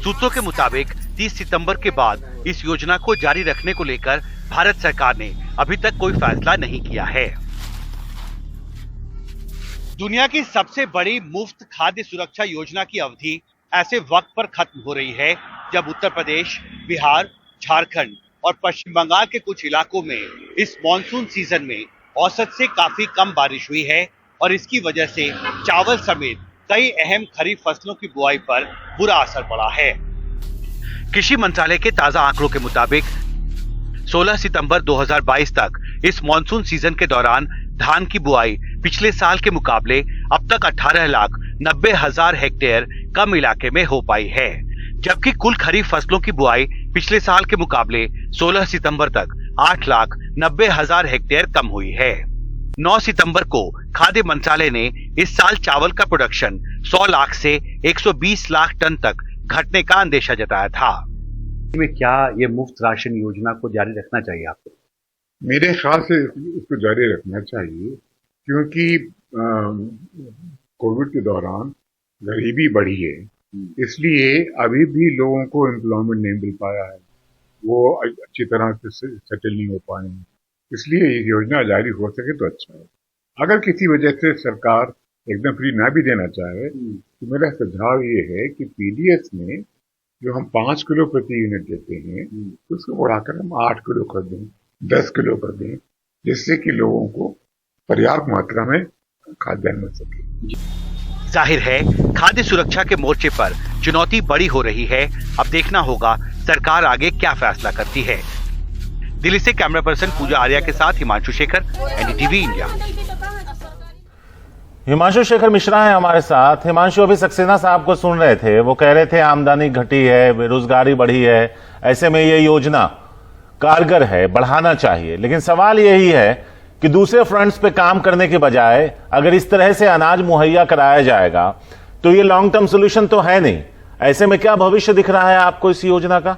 Speaker 6: सूत्रों के मुताबिक 30 सितंबर के बाद इस योजना को जारी रखने को लेकर भारत सरकार ने अभी तक कोई फैसला नहीं किया है। दुनिया की सबसे बड़ी मुफ्त खाद्य सुरक्षा योजना की अवधि ऐसे वक्त पर खत्म हो रही है जब उत्तर प्रदेश, बिहार, झारखंड और पश्चिम बंगाल के कुछ इलाकों में इस मॉनसून सीजन में औसत से काफी कम बारिश हुई है और इसकी वजह से चावल समेत कई अहम खरीफ फसलों की बुआई पर बुरा असर पड़ा है। कृषि मंत्रालय के ताजा आंकड़ों के मुताबिक 16 सितंबर 2022 तक इस मॉनसून सीजन के दौरान धान की बुआई पिछले साल के मुकाबले अब तक 18,90,000 हेक्टेयर कम इलाके में हो पाई है, जबकि कुल खरीफ फसलों की बुआई पिछले साल के मुकाबले 16 सितंबर तक 8,90,000 हेक्टेयर कम हुई है। 9 सितंबर को खाद्य मंत्रालय ने इस साल चावल का प्रोडक्शन 100 लाख से 120 लाख टन तक घटने का अंदेशा जताया था। में क्या ये मुफ्त राशन योजना को जारी रखना चाहिए आपको?
Speaker 8: मेरे ख्याल से इसको जारी रखना चाहिए, क्योंकि कोविड के दौरान गरीबी बढ़ी है, इसलिए अभी भी लोगों को एम्प्लॉयमेंट नहीं मिल पाया है, वो अच्छी तरह से सेटल नहीं हो पाए हैं। इसलिए ये योजना जारी हो सके तो अच्छा है। अगर किसी वजह से सरकार एकदम फ्री ना भी देना चाहे तो मेरा सुझाव ये है कि पीडीएस में जो हम 5 किलो प्रति यूनिट देते हैं उसको बढ़ाकर हम 8 किलो कर दें, 10 किलो कर दें, जिससे कि लोगों को पर्याप्त मात्रा में खाद्यान्न मिल सके।
Speaker 6: जाहिर है खाद्य सुरक्षा के मोर्चे पर चुनौती बड़ी हो रही है। अब देखना होगा सरकार आगे क्या फैसला करती है। दिल्ली से कैमरा पर्सन पूजा आर्या के साथ हिमांशु शेखर, एनडीटीवी इंडिया।
Speaker 23: हिमांशु शेखर मिश्रा है हमारे साथ। हिमांशु, अभी सक्सेना साहब को सुन रहे थे, वो कह रहे थे आमदनी घटी है, बेरोजगारी बढ़ी है, ऐसे में ये योजना कारगर है, बढ़ाना चाहिए। लेकिन सवाल यही है कि दूसरे फ्रंट्स पे काम करने के बजाय अगर इस तरह से अनाज मुहैया कराया जाएगा तो ये लॉन्ग टर्म सोल्यूशन तो है नहीं। ऐसे में क्या भविष्य दिख रहा है आपको इस योजना का?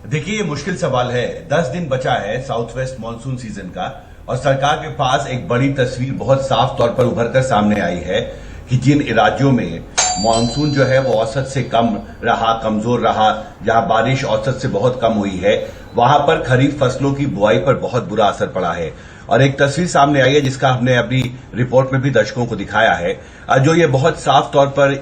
Speaker 4: देखिए, ये मुश्किल सवाल है। 10 दिन बचा है साउथ वेस्ट मानसून सीजन का और सरकार के पास एक बड़ी तस्वीर बहुत साफ तौर पर उभर कर सामने आई है कि जिन राज्यों में मानसून जो है वो औसत से कम रहा, कमजोर रहा, जहां बारिश औसत से बहुत कम हुई है, वहां पर खरीफ फसलों की बुआई पर बहुत बुरा असर पड़ा है। और एक तस्वीर सामने आई है जिसका हमने अभी रिपोर्ट में भी दर्शकों को दिखाया है, जो ये बहुत साफ तौर पर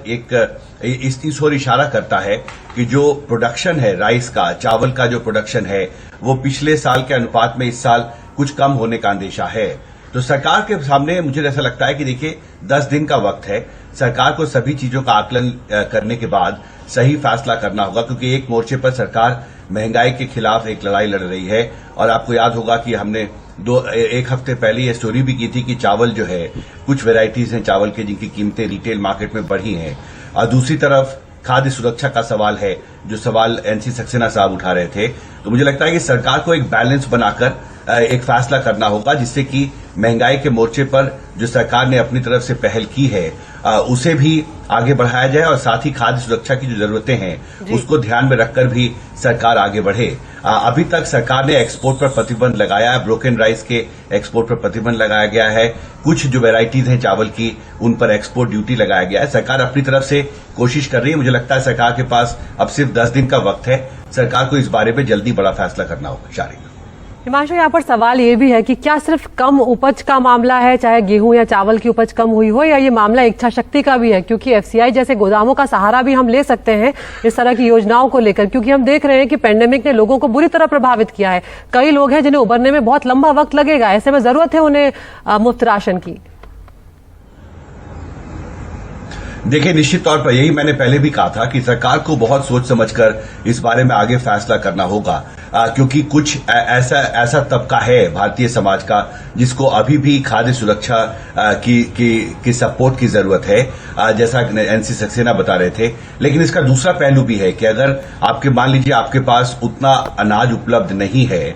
Speaker 4: इस ओर इशारा करता है कि जो प्रोडक्शन है राइस का, चावल का जो प्रोडक्शन है, वो पिछले साल के अनुपात में इस साल कुछ कम होने का अंदेशा है। तो सरकार के सामने मुझे ऐसा लगता है कि देखिए 10 दिन का वक्त है, सरकार को सभी चीजों का आकलन करने के बाद सही फैसला करना होगा, क्योंकि एक मोर्चे पर सरकार महंगाई के खिलाफ एक लड़ाई लड़ रही है। और आपको याद होगा कि हमने एक हफ्ते पहले ये स्टोरी भी की थी कि चावल जो है, कुछ वेराइटीज हैं चावल के जिनकी कीमतें रिटेल मार्केट में बढ़ी हैं, और दूसरी तरफ खाद्य सुरक्षा का सवाल है, जो सवाल एनसी सक्सेना साहब उठा रहे थे। तो मुझे लगता है कि सरकार को एक बैलेंस बनाकर एक फैसला करना होगा, जिससे कि महंगाई के मोर्चे पर जो सरकार ने अपनी तरफ से पहल की है उसे भी आगे बढ़ाया जाए, और साथ ही खाद्य सुरक्षा की जो जरूरतें हैं उसको ध्यान में रखकर भी सरकार आगे बढ़े। अभी तक सरकार ने एक्सपोर्ट पर प्रतिबंध लगाया है, ब्रोकन राइस के एक्सपोर्ट पर प्रतिबंध लगाया गया है, कुछ जो वेराइटीज हैं चावल की उन पर एक्सपोर्ट ड्यूटी लगाया गया है। सरकार अपनी तरफ से कोशिश कर रही है। मुझे लगता है सरकार के पास अब सिर्फ 10 दिन का वक्त है, सरकार को इस बारे में जल्दी बड़ा फैसला करना होगा। शारिक
Speaker 1: हिमांशु, यहाँ पर सवाल ये भी है कि क्या सिर्फ कम उपज का मामला है, चाहे गेहूं या चावल की उपज कम हुई हो, या ये मामला इच्छा शक्ति का भी है? क्योंकि एफसीआई जैसे गोदामों का सहारा भी हम ले सकते हैं इस तरह की योजनाओं को लेकर, क्योंकि हम देख रहे हैं कि पेंडेमिक ने लोगों को बुरी तरह प्रभावित किया है। कई लोग हैं जिन्हें उबरने में बहुत लंबा वक्त लगेगा, ऐसे में जरूरत है उन्हें मुफ्त राशन की।
Speaker 4: देखिए, निश्चित तौर पर यही मैंने पहले भी कहा था कि सरकार को बहुत सोच समझकर इस बारे में आगे फैसला करना होगा, क्योंकि कुछ ऐसा तबका है भारतीय समाज का जिसको अभी भी खाद्य सुरक्षा की सपोर्ट की जरूरत है, जैसा एनसी सक्सेना बता रहे थे। लेकिन इसका दूसरा पहलू भी है कि अगर आपके मान लीजिए आपके पास उतना अनाज उपलब्ध नहीं है,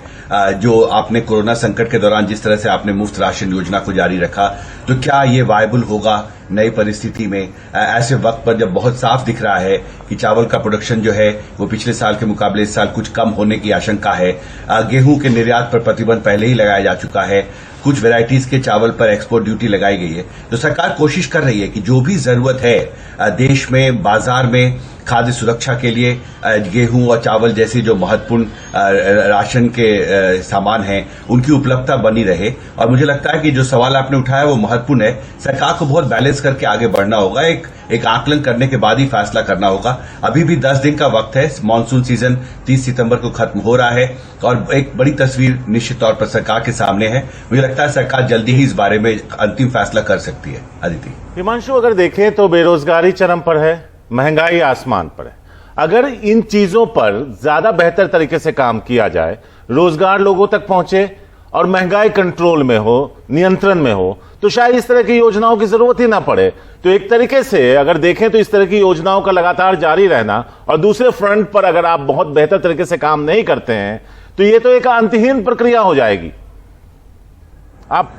Speaker 4: जो आपने कोरोना संकट के दौरान जिस तरह से आपने मुफ्त राशन योजना को जारी रखा, तो क्या ये वायबल होगा नई परिस्थिति में? ऐसे वक्त पर जब बहुत साफ दिख रहा है कि चावल का प्रोडक्शन जो है वो पिछले साल के मुकाबले इस साल कुछ कम होने की आशंका है, गेहूं के निर्यात पर प्रतिबंध पहले ही लगाया जा चुका है, कुछ वेराइटीज के चावल पर एक्सपोर्ट ड्यूटी लगाई गई है, तो सरकार कोशिश कर रही है कि जो भी जरूरत है देश में, बाजार में खाद्य सुरक्षा के लिए गेहूं और चावल जैसे जो महत्वपूर्ण राशन के सामान हैं उनकी उपलब्धता बनी रहे। और मुझे लगता है कि जो सवाल आपने उठाया वो महत्वपूर्ण है। सरकार को बहुत बैलेंस करके आगे बढ़ना होगा, एक आकलन करने के बाद ही फैसला करना होगा। अभी भी 10 दिन का वक्त है, मानसून सीजन 30 सितंबर को खत्म हो रहा है और एक बड़ी तस्वीर निश्चित तौर पर सरकार के सामने है। मुझे लगता है सरकार जल्दी ही इस बारे में अंतिम फैसला कर सकती है। अदिति।
Speaker 23: हिमांशु, अगर देखें तो बेरोजगारी चरम पर है, महंगाई आसमान पर है। अगर इन चीजों पर ज्यादा बेहतर तरीके से काम किया जाए, रोजगार लोगों तक पहुंचे और महंगाई कंट्रोल में हो, नियंत्रण में हो, तो शायद इस तरह की योजनाओं की जरूरत ही ना पड़े। तो एक तरीके से अगर देखें तो इस तरह की योजनाओं का लगातार जारी रहना, और दूसरे फ्रंट पर अगर आप बहुत बेहतर तरीके से काम नहीं करते हैं तो ये तो एक अंतहीन प्रक्रिया हो जाएगी। आप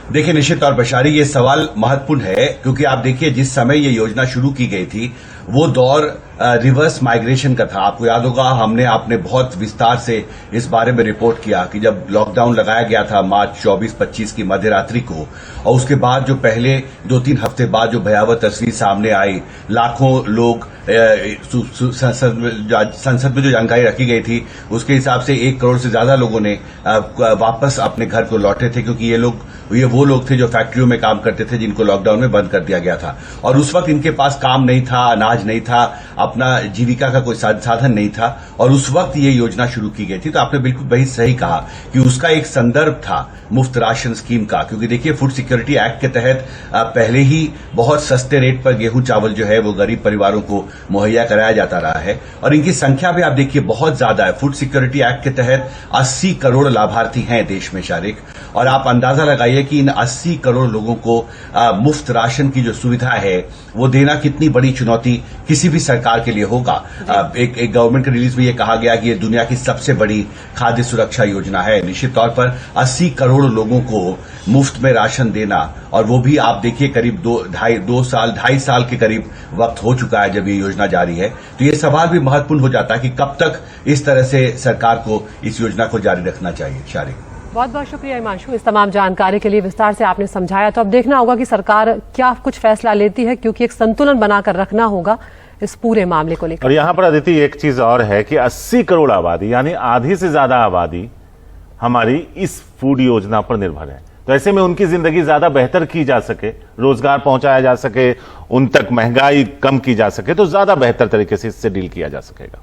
Speaker 4: देखिए, निश्चित तौर पर शारी ये सवाल महत्वपूर्ण है, क्योंकि आप देखिए जिस समय ये योजना शुरू की गई थी वो दौर रिवर्स माइग्रेशन का था। आपको याद होगा आपने बहुत विस्तार से इस बारे में रिपोर्ट किया कि जब लॉकडाउन लगाया गया था मार्च 24-25 की मध्य रात्रि को, और उसके बाद जो पहले 2-3 हफ्ते बाद जो भयावह तस्वीर सामने आई, लाखों लोग संसद में जो जानकारी रखी गई थी उसके हिसाब से 1 करोड़ से ज्यादा लोगों ने वापस अपने घर को लौटे थे, क्योंकि ये वो लोग थे जो फैक्ट्रियों में काम करते थे जिनको लॉकडाउन में बंद कर दिया गया था, और उस वक्त इनके पास काम नहीं था, अनाज नहीं था, अपना जीविका का कोई साधन नहीं था, और उस वक्त ये योजना शुरू की गई थी। तो आपने बिल्कुल वही सही कहा कि उसका एक संदर्भ था मुफ्त राशन स्कीम का, क्योंकि देखिए फूड सिक्योरिटी एक्ट के तहत पहले ही बहुत सस्ते रेट पर गेहूं चावल जो है वो गरीब परिवारों को मुहैया कराया जाता रहा है, और इनकी संख्या भी आप देखिए बहुत ज्यादा है। फूड सिक्योरिटी एक्ट के तहत 80 करोड़ लाभार्थी हैं देश में शारिक, और आप अंदाजा लगाइए कि इन 80 करोड़ लोगों को मुफ्त राशन की जो सुविधा है वो देना कितनी बड़ी चुनौती किसी भी सरकार के लिए होगा। एक गवर्नमेंट के रिलीज में ये कहा गया कि ये दुनिया की सबसे बड़ी खाद्य सुरक्षा योजना है। निश्चित तौर पर 80 करोड़ लोगों को मुफ्त में राशन देना, और वो भी आप देखिए करीब 2.5 साल के करीब वक्त हो चुका है जब ये योजना जारी है। तो ये सवाल भी महत्वपूर्ण हो जाता है कि कब तक इस तरह से सरकार को इस योजना को जारी रखना चाहिए। शारिक,
Speaker 1: बहुत बहुत शुक्रिया हिमांशु, इस तमाम जानकारी के लिए विस्तार से आपने समझाया। तो अब देखना होगा कि सरकार क्या कुछ फैसला लेती है, क्योंकि एक संतुलन बनाकर रखना होगा इस पूरे मामले को लेकर।
Speaker 23: और यहां पर अदिति एक चीज और है कि 80 करोड़ आबादी यानी आधी से ज्यादा आबादी हमारी इस फूड योजना पर निर्भर है। तो ऐसे में उनकी जिंदगी ज्यादा बेहतर की जा सके, रोजगार पहुंचाया जा सके, उन तक महंगाई कम की जा सके, तो ज्यादा बेहतर तरीके से इससे डील किया जा सकेगा।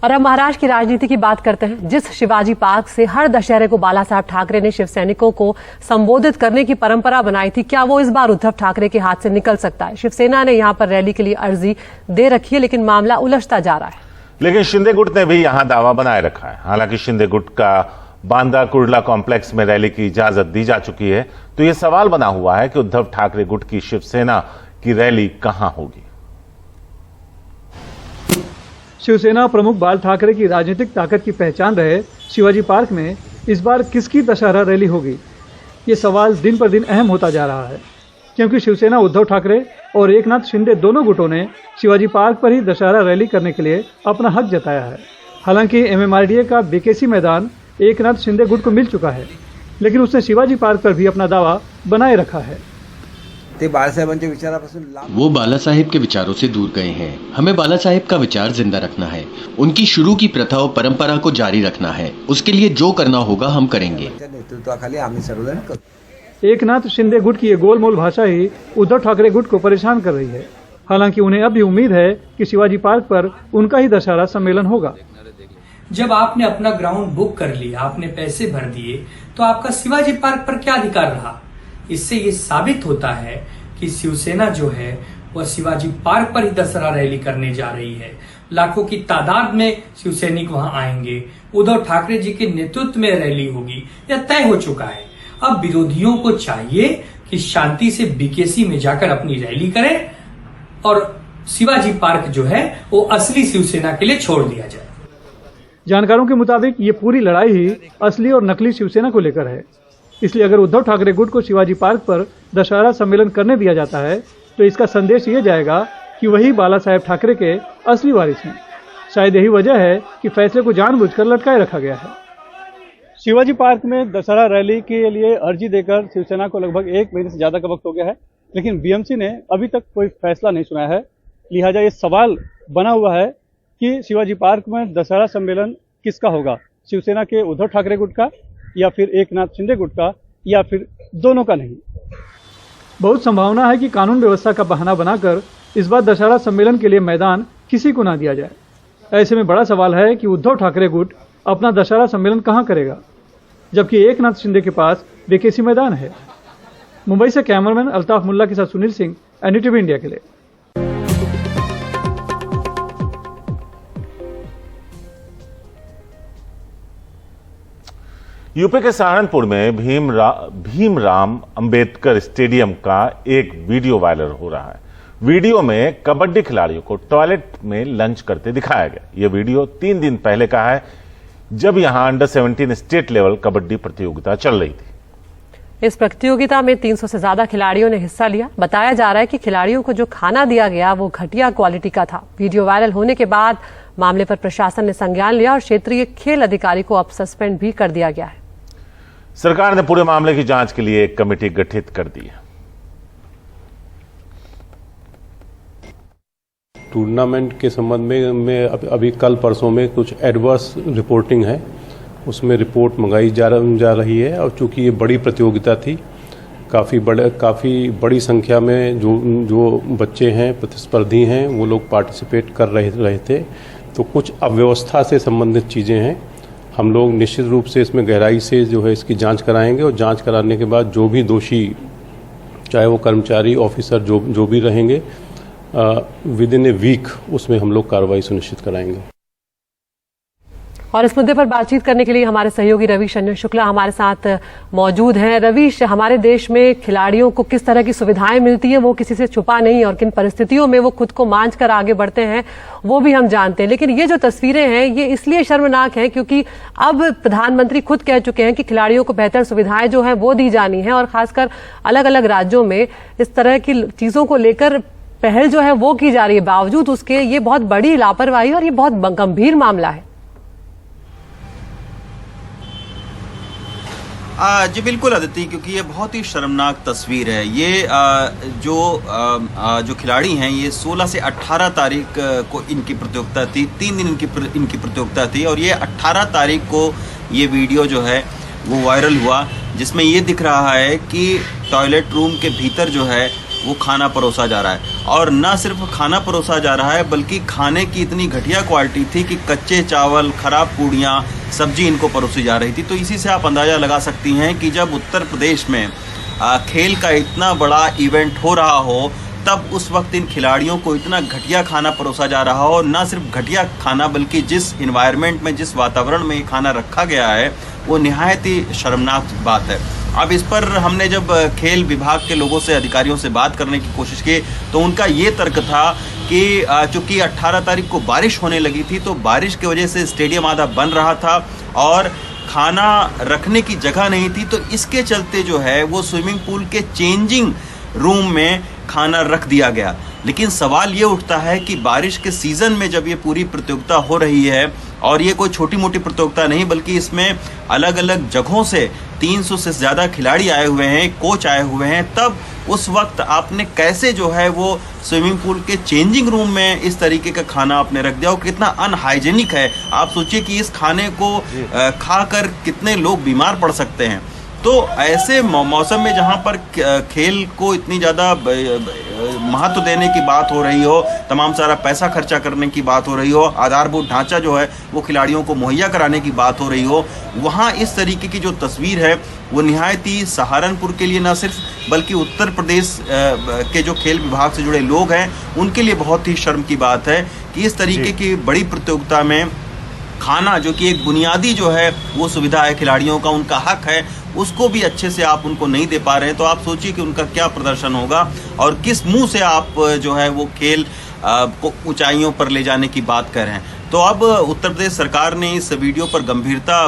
Speaker 1: और अब महाराष्ट्र की राजनीति की बात करते हैं। जिस शिवाजी पार्क से हर दशहरे को बाला साहब ठाकरे ने शिव सैनिकों को संबोधित करने की परंपरा बनाई थी, क्या वो इस बार उद्धव ठाकरे के हाथ से निकल सकता है? शिवसेना ने यहां पर रैली के लिए अर्जी दे रखी है, लेकिन मामला उलझता जा रहा है।
Speaker 23: लेकिन शिंदे गुट ने भी यहां दावा बनाए रखा है। हालांकि शिंदे गुट का बांदा कुर्ला कॉम्प्लेक्स में रैली की इजाजत दी जा चुकी है, तो यह सवाल बना हुआ है कि उद्धव ठाकरे गुट की शिवसेना की रैली कहां होगी।
Speaker 9: शिवसेना प्रमुख बाल ठाकरे की राजनीतिक ताकत की पहचान रहे शिवाजी पार्क में इस बार किसकी दशहरा रैली होगी, ये सवाल दिन पर दिन अहम होता जा रहा है, क्योंकि शिवसेना उद्धव ठाकरे और एकनाथ शिंदे दोनों गुटों ने शिवाजी पार्क पर ही दशहरा रैली करने के लिए अपना हक जताया है। हालांकि MMRDA का बीकेसी मैदान एकनाथ शिंदे गुट को मिल चुका है, लेकिन उसने शिवाजी पार्क पर भी अपना दावा बनाए रखा है।
Speaker 10: वो बाला साहेब के विचारों से दूर गए हैं। हमें बाला साहेब का विचार जिंदा रखना है, उनकी शुरू की प्रथा और परंपरा को जारी रखना है। उसके लिए जो करना होगा हम करेंगे।
Speaker 9: एकनाथ शिंदे गुट की ये गोलमोल भाषा ही उद्धव ठाकरे गुट को परेशान कर रही है। हालांकि उन्हें अब भी उम्मीद है कि शिवाजी पार्क पर उनका ही दशहरा सम्मेलन होगा।
Speaker 5: जब आपने अपना ग्राउंड बुक कर लिया, आपने पैसे भर दिए, तो आपका शिवाजी पार्क पर क्या अधिकार रहा? इससे ये साबित होता है कि शिवसेना जो है वह शिवाजी पार्क पर ही दशहरा रैली करने जा रही है। लाखों की तादाद में शिवसैनिक वहां आएंगे। उद्धव ठाकरे जी के नेतृत्व में रैली होगी, यह तय हो चुका है। अब विरोधियों को चाहिए कि शांति से बीकेसी में जाकर अपनी रैली करें और शिवाजी पार्क जो है वो असली शिवसेना के लिए छोड़ दिया जाए।
Speaker 9: जानकारों के मुताबिक ये पूरी लड़ाई ही असली और नकली शिवसेना को लेकर है। इसलिए अगर उद्धव ठाकरे गुट को शिवाजी पार्क पर दशहरा सम्मेलन करने दिया जाता है, तो इसका संदेश ये जाएगा कि वही बाला साहेब ठाकरे के असली वारिस हैं। शायद यही वजह है कि फैसले को जानबूझकर लटकाए रखा गया है। शिवाजी पार्क में दशहरा रैली के लिए अर्जी देकर शिवसेना को लगभग 1 महीने से ज्यादा का वक्त हो गया है, लेकिन BMC ने अभी तक कोई फैसला नहीं सुनाया है। लिहाजा ये सवाल बना हुआ है कि शिवाजी पार्क में दशहरा सम्मेलन किसका होगा, शिवसेना के उद्धव ठाकरे गुट का या फिर एकनाथ शिंदे गुट का, या फिर दोनों का नहीं। बहुत संभावना है कि कानून व्यवस्था का बहाना बनाकर इस बार दशहरा सम्मेलन के लिए मैदान किसी को ना दिया जाए। ऐसे में बड़ा सवाल है कि उद्धव ठाकरे गुट अपना दशहरा सम्मेलन कहां करेगा, जबकि एकनाथ शिंदे के पास बीकेसी मैदान है। मुंबई से कैमरामैन अल्ताफ मुल्ला के साथ सुनील सिंह, NDTV इंडिया के लिए।
Speaker 23: यूपी के सहारनपुर में भीमराव अंबेडकर स्टेडियम का एक वीडियो वायरल हो रहा है। वीडियो में कबड्डी खिलाड़ियों को टॉयलेट में लंच करते दिखाया गया। यह वीडियो 3 दिन पहले का है, जब यहां अंडर 17 स्टेट लेवल कबड्डी प्रतियोगिता चल रही थी।
Speaker 1: इस प्रतियोगिता में 300 से ज्यादा खिलाड़ियों ने हिस्सा लिया। बताया जा रहा है कि खिलाड़ियों को जो खाना दिया गया वो घटिया क्वालिटी का था। वीडियो वायरल होने के बाद मामले पर प्रशासन ने संज्ञान लिया और क्षेत्रीय खेल अधिकारी को अब सस्पेंड भी कर दिया गया है।
Speaker 23: सरकार ने पूरे मामले की जांच के लिए एक कमेटी गठित कर दी है।
Speaker 7: टूर्नामेंट के संबंध में अभी कल परसों में कुछ एडवर्स रिपोर्टिंग है, उसमें रिपोर्ट मंगाई जा रही है। और चूंकि ये बड़ी प्रतियोगिता थी, काफ़ी बड़ी संख्या में जो बच्चे हैं, प्रतिस्पर्धी हैं, वो लोग पार्टिसिपेट कर रहे थे, तो कुछ अव्यवस्था से संबंधित चीज़ें हैं। हम लोग निश्चित रूप से इसमें गहराई से जो है इसकी जांच कराएंगे और जांच कराने के बाद जो भी दोषी, चाहे वो कर्मचारी, ऑफिसर जो भी रहेंगे, विद इन ए वीक उसमें हम लोग कार्रवाई सुनिश्चित कराएंगे।
Speaker 1: और इस मुद्दे पर बातचीत करने के लिए हमारे सहयोगी रवीश रंजन शुक्ला हमारे साथ मौजूद हैं। रवीश, हमारे देश में खिलाड़ियों को किस तरह की सुविधाएं मिलती हैं वो किसी से छुपा नहीं, और किन परिस्थितियों में वो खुद को मांझ कर आगे बढ़ते हैं वो भी हम जानते हैं। लेकिन ये जो तस्वीरें हैं ये इसलिए शर्मनाक हैं क्योंकि अब प्रधानमंत्री खुद कह चुके हैं कि खिलाड़ियों को बेहतर सुविधाएं जो हैं वो दी जानी है, और खासकर अलग अलग राज्यों में इस तरह की चीजों को लेकर पहल जो है वो की जा रही है। बावजूद उसके ये बहुत बड़ी लापरवाही और ये बहुत गंभीर मामला है।
Speaker 11: जी बिल्कुल अदिति, क्योंकि ये बहुत ही शर्मनाक तस्वीर है। ये जो खिलाड़ी हैं, ये 16 से 18 तारीख को इनकी प्रतियोगिता थी, 3 दिन इनकी प्रतियोगिता थी, और ये 18 तारीख को ये वीडियो जो है वो वायरल हुआ, जिसमें ये दिख रहा है कि टॉयलेट रूम के भीतर जो है वो खाना परोसा जा रहा है। और ना सिर्फ खाना परोसा जा रहा है बल्कि खाने की इतनी घटिया क्वालिटी थी कि कच्चे चावल, खराब पूड़ियाँ, सब्जी इनको परोसी जा रही थी। तो इसी से आप अंदाज़ा लगा सकती हैं कि जब उत्तर प्रदेश में खेल का इतना बड़ा इवेंट हो रहा हो तब उस वक्त इन खिलाड़ियों को इतना घटिया खाना परोसा जा रहा हो। ना सिर्फ घटिया खाना बल्कि जिस इन्वायरमेंट में, जिस वातावरण में ये खाना रखा गया है वो निहायत ही शर्मनाक बात है। अब इस पर हमने जब खेल विभाग के लोगों से, अधिकारियों से बात करने की कोशिश की तो उनका ये तर्क था कि चूँकि 18 तारीख को बारिश होने लगी थी तो बारिश की वजह से स्टेडियम आधा बन रहा था और खाना रखने की जगह नहीं थी, तो इसके चलते जो है वो स्विमिंग पूल के चेंजिंग रूम में खाना रख दिया गया। लेकिन सवाल ये उठता है कि बारिश के सीज़न में जब ये पूरी प्रतियोगिता हो रही है और ये कोई छोटी मोटी प्रतियोगिता नहीं बल्कि इसमें अलग अलग जगहों से 300 से ज़्यादा खिलाड़ी आए हुए हैं, कोच आए हुए हैं, तब उस वक्त आपने कैसे जो है वो स्विमिंग पूल के चेंजिंग रूम में इस तरीके का खाना आपने रख दिया और कितना अनहाइजेनिक है। आप सोचिए कि इस खाने को खाकर कितने लोग बीमार पड़ सकते हैं। तो ऐसे मौसम में जहाँ पर खेल को इतनी ज़्यादा महत्व देने की बात हो रही हो, तमाम सारा पैसा खर्चा करने की बात हो रही हो, आधारभूत ढांचा जो है वो खिलाड़ियों को मुहैया कराने की बात हो रही हो, वहाँ इस तरीके की जो तस्वीर है वो निहायत ही सहारनपुर के लिए न सिर्फ बल्कि उत्तर प्रदेश के जो खेल विभाग से जुड़े लोग हैं उनके लिए बहुत ही शर्म की बात है कि इस तरीके की बड़ी प्रतियोगिता में खाना, जो कि एक बुनियादी जो है वो सुविधा है खिलाड़ियों का, उनका हक है, उसको भी अच्छे से आप उनको नहीं दे पा रहे हैं। तो आप सोचिए कि उनका क्या प्रदर्शन होगा और किस मुंह से आप जो है वो खेल को ऊंचाइयों पर ले जाने की बात कर रहे हैं। तो अब उत्तर प्रदेश सरकार ने इस वीडियो पर गंभीरता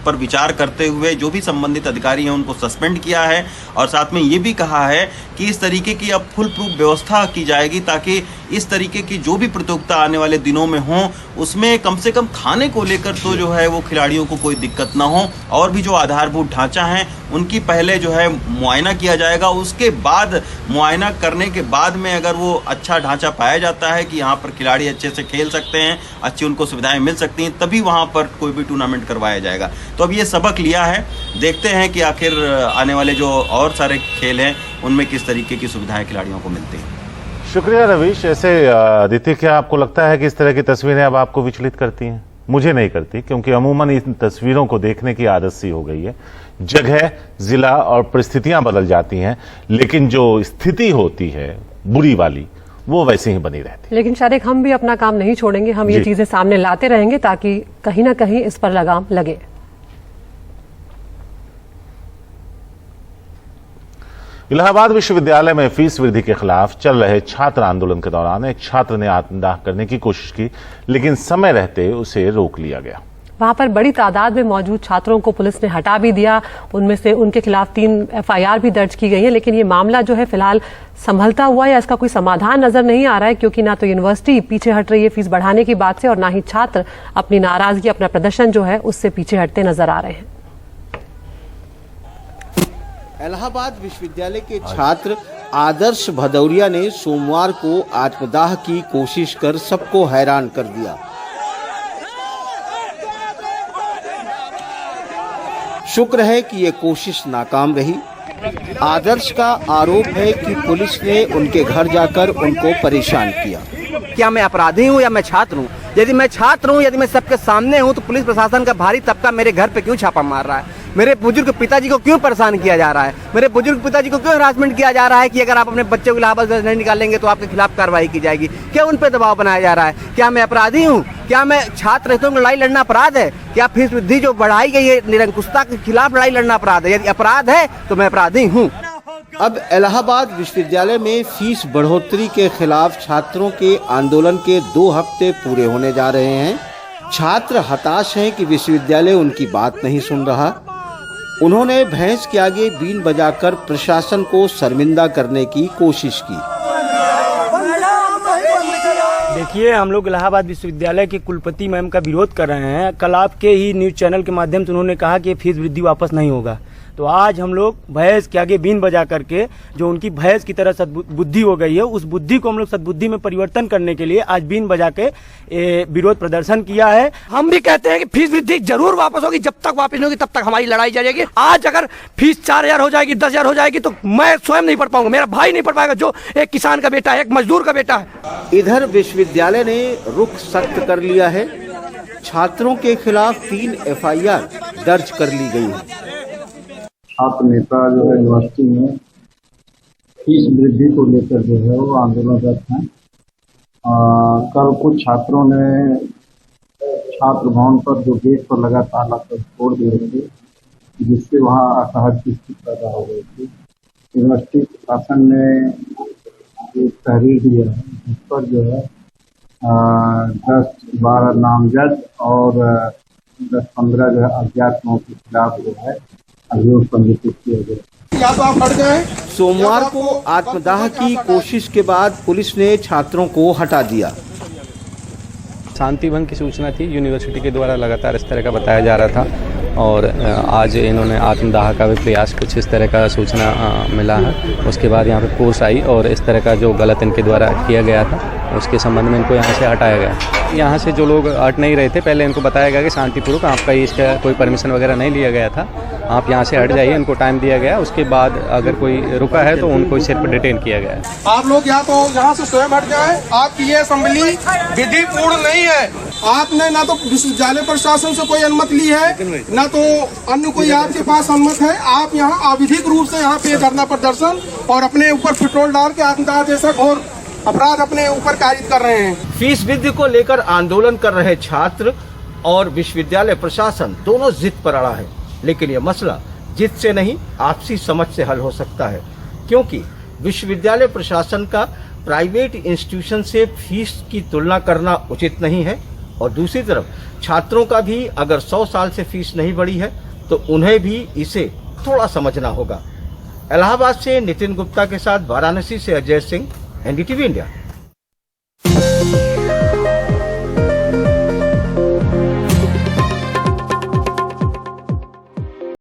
Speaker 11: पर विचार करते हुए जो भी संबंधित अधिकारी हैं उनको सस्पेंड किया है और साथ में ये भी कहा है कि इस तरीके की अब फुल प्रूफ व्यवस्था की जाएगी ताकि इस तरीके की जो भी प्रतियोगिता आने वाले दिनों में हो उसमें कम से कम खाने को लेकर तो जो है वो खिलाड़ियों को कोई दिक्कत ना हो और भी जो आधारभूत ढांचा है उनकी पहले जो है मुआयना किया जाएगा। उसके बाद मुआयना करने के बाद में अगर वो अच्छा ढांचा पाया जाता है कि यहाँ पर खिलाड़ी अच्छे से खेल सकते हैं, अच्छी उनको सुविधाएं मिल सकती हैं, तभी वहाँ पर कोई भी टूर्नामेंट करवाया जाएगा। तो अब ये सबक लिया है, देखते हैं कि आखिर आने वाले जो और सारे खेल हैं उनमें किस तरीके की सुविधाएं खिलाड़ियों को मिलती हैं।
Speaker 23: शुक्रिया रवीश। ऐसे आदित्य, क्या आपको लगता है कि इस तरह की तस्वीरें अब आपको विचलित करती हैं? मुझे नहीं करती, क्योंकि अमूमन इन तस्वीरों को देखने की आदत सी हो गई है। जगह, जिला और परिस्थितियां बदल जाती हैं, लेकिन जो स्थिति होती है बुरी वाली वो वैसे ही बनी रहती है।
Speaker 1: लेकिन शारिक, हम भी अपना काम नहीं छोड़ेंगे, हम ये चीजें सामने लाते रहेंगे ताकि कहीं ना कहीं इस पर लगाम लगे।
Speaker 23: इलाहाबाद विश्वविद्यालय में फीस वृद्धि के खिलाफ चल रहे छात्र आंदोलन के दौरान एक छात्र ने आत्मदाह करने की कोशिश की, लेकिन समय रहते उसे रोक लिया गया।
Speaker 1: वहां पर बड़ी तादाद में मौजूद छात्रों को पुलिस ने हटा भी दिया, उनमें से उनके खिलाफ 3 FIR भी दर्ज की गई है। लेकिन ये मामला जो है फिलहाल संभलता हुआ या इसका कोई समाधान नजर नहीं आ रहा है, क्योंकि ना तो यूनिवर्सिटी पीछे हट रही है फीस बढ़ाने की बात से और ना ही छात्र अपनी नाराजगी, अपना प्रदर्शन जो है उससे पीछे हटते नजर आ रहे हैं।
Speaker 13: इलाहाबाद विश्वविद्यालय के छात्र आदर्श भदौरिया ने सोमवार को आत्मदाह की कोशिश कर सबको हैरान कर दिया। शुक्र है कि ये कोशिश नाकाम रही। आदर्श का आरोप है कि पुलिस ने उनके घर जाकर उनको परेशान किया।
Speaker 16: क्या मैं अपराधी हूँ या मैं छात्र हूँ? यदि मैं छात्र हूँ, यदि मैं सबके सामने हूँ, तो पुलिस प्रशासन का भारी तबका मेरे घर पे क्यों छापा मार रहा है? मेरे बुजुर्ग पिताजी को क्यों परेशान किया जा रहा है? मेरे बुजुर्ग पिताजी को क्यों हरासमेंट किया जा रहा है कि अगर आप अपने बच्चे को इलाहाबाद नहीं निकालेंगे तो आपके खिलाफ कार्रवाई की जाएगी? क्या उन पर दबाव बनाया जा रहा है? क्या मैं अपराधी हूँ? क्या मैं छात्र हितों में लड़ाई लड़ना अपराध है? क्या फीस वृद्धि जो बढ़ाई गई है निरंकुशता के खिलाफ लड़ाई लड़ना अपराध है? यदि अपराध है तो मैं अपराधी हूँ।
Speaker 13: अब इलाहाबाद विश्वविद्यालय में फीस बढ़ोतरी के खिलाफ छात्रों के आंदोलन के 2 हफ्ते पूरे होने जा रहे हैं। छात्र हताश हैं कि विश्वविद्यालय उनकी बात नहीं सुन रहा। उन्होंने भैंस के आगे बीन बजाकर प्रशासन को शर्मिंदा करने की कोशिश की।
Speaker 12: देखिए, हम लोग इलाहाबाद विश्वविद्यालय के कुलपति मैम का विरोध कर रहे हैं। कल आपके ही न्यूज चैनल के माध्यम से उन्होंने कहा कि फीस वृद्धि वापस नहीं होगा, तो आज हम लोग भैंस के आगे बीन बजा करके जो उनकी भैंस की तरह सद्बुद्धि हो गई है, उस बुद्धि को हम लोग सद्बुद्धि में परिवर्तन करने के लिए आज बीन बजा के विरोध प्रदर्शन किया है।
Speaker 16: हम भी कहते हैं कि फीस वृद्धि जरूर वापस होगी, जब तक वापस नहीं होगी तब तक हमारी लड़ाई जारी रहेगी। आज अगर फीस 4000 हो जाएगी, 10,000 हो जाएगी तो मैं स्वयं नहीं पढ़ पाऊंगा, मेरा भाई नहीं पढ़ पाएगा, जो एक किसान का बेटा है, एक मजदूर का बेटा है।
Speaker 13: इधर विश्वविद्यालय ने रुख सख्त कर लिया है। छात्रों के खिलाफ 3 FIR दर्ज कर ली गई है।
Speaker 14: आप नेता जो है यूनिवर्सिटी में फीस वृद्धि को लेकर जो है वो आंदोलनरत हैं। कल कुछ छात्रों ने छात्र भवन पर जो गेट पर लगा ताला पर छोड़ दिए थे, जिससे वहाँ असहज की स्थिति पैदा हो गई थी। यूनिवर्सिटी प्रशासन ने एक तहरीर दिया है जिस पर जो है 10-12 नामजद और 10-15 जो है अज्ञात लोगों के खिलाफ जो है अभियोग पंजीकृत किया गया।
Speaker 19: या तो आप हट जाएं।
Speaker 13: सोमवार को आत्मदाह की कोशिश के बाद पुलिस ने छात्रों को हटा दिया।
Speaker 18: शांति भंग की सूचना थी, यूनिवर्सिटी के द्वारा लगातार इस तरह का बताया जा रहा था और आज इन्होंने आत्मदाह का भी प्रयास, कुछ इस तरह का सूचना मिला है। उसके बाद यहाँ पे पुलिस आई और इस तरह का जो गलत इनके द्वारा किया गया था उसके संबंध में इनको यहाँ से हटाया गया। यहाँ से जो लोग हट नहीं रहे थे, पहले इनको बताया गया कि शांतिपूर्वक, आपका इसका कोई परमिशन वगैरह नहीं लिया गया था, आप यहाँ से हट जाइए, इनको टाइम दिया गया। उसके बाद अगर कोई रुका है तो उनको सिर्फ डिटेन किया गया है।
Speaker 19: आप लोग या तो यहाँ से स्वयं हट जाएं। आपकी ये असेंबली विधि पूर्ण नहीं है। आपने ना तो विश्वविद्यालय प्रशासन से कोई अनुमति ली है, ना तो अन्य कोई आपके पास अनुमति है। आप यहाँ अविधिक रूप से यहाँ पे धरना प्रदर्शन और अपने ऊपर पेट्रोल डाल के आत्मदाह जैसा घोर अपराध अपने ऊपर कारित कर रहे हैं।
Speaker 13: फीस वृद्धि को लेकर आंदोलन कर रहे छात्र और विश्वविद्यालय प्रशासन दोनों जिद पर अड़ा है, लेकिन यह मसला जिद से नहीं आपसी समझ से हल हो सकता है, क्योंकि विश्वविद्यालय प्रशासन का प्राइवेट इंस्टीट्यूशन से फीस की तुलना करना उचित नहीं है और दूसरी तरफ छात्रों का भी अगर 100 साल से फीस नहीं बढ़ी है तो उन्हें भी इसे थोड़ा समझना होगा। इलाहाबाद से नितिन गुप्ता के साथ वाराणसी से अजय सिंह, NDTV इंडिया।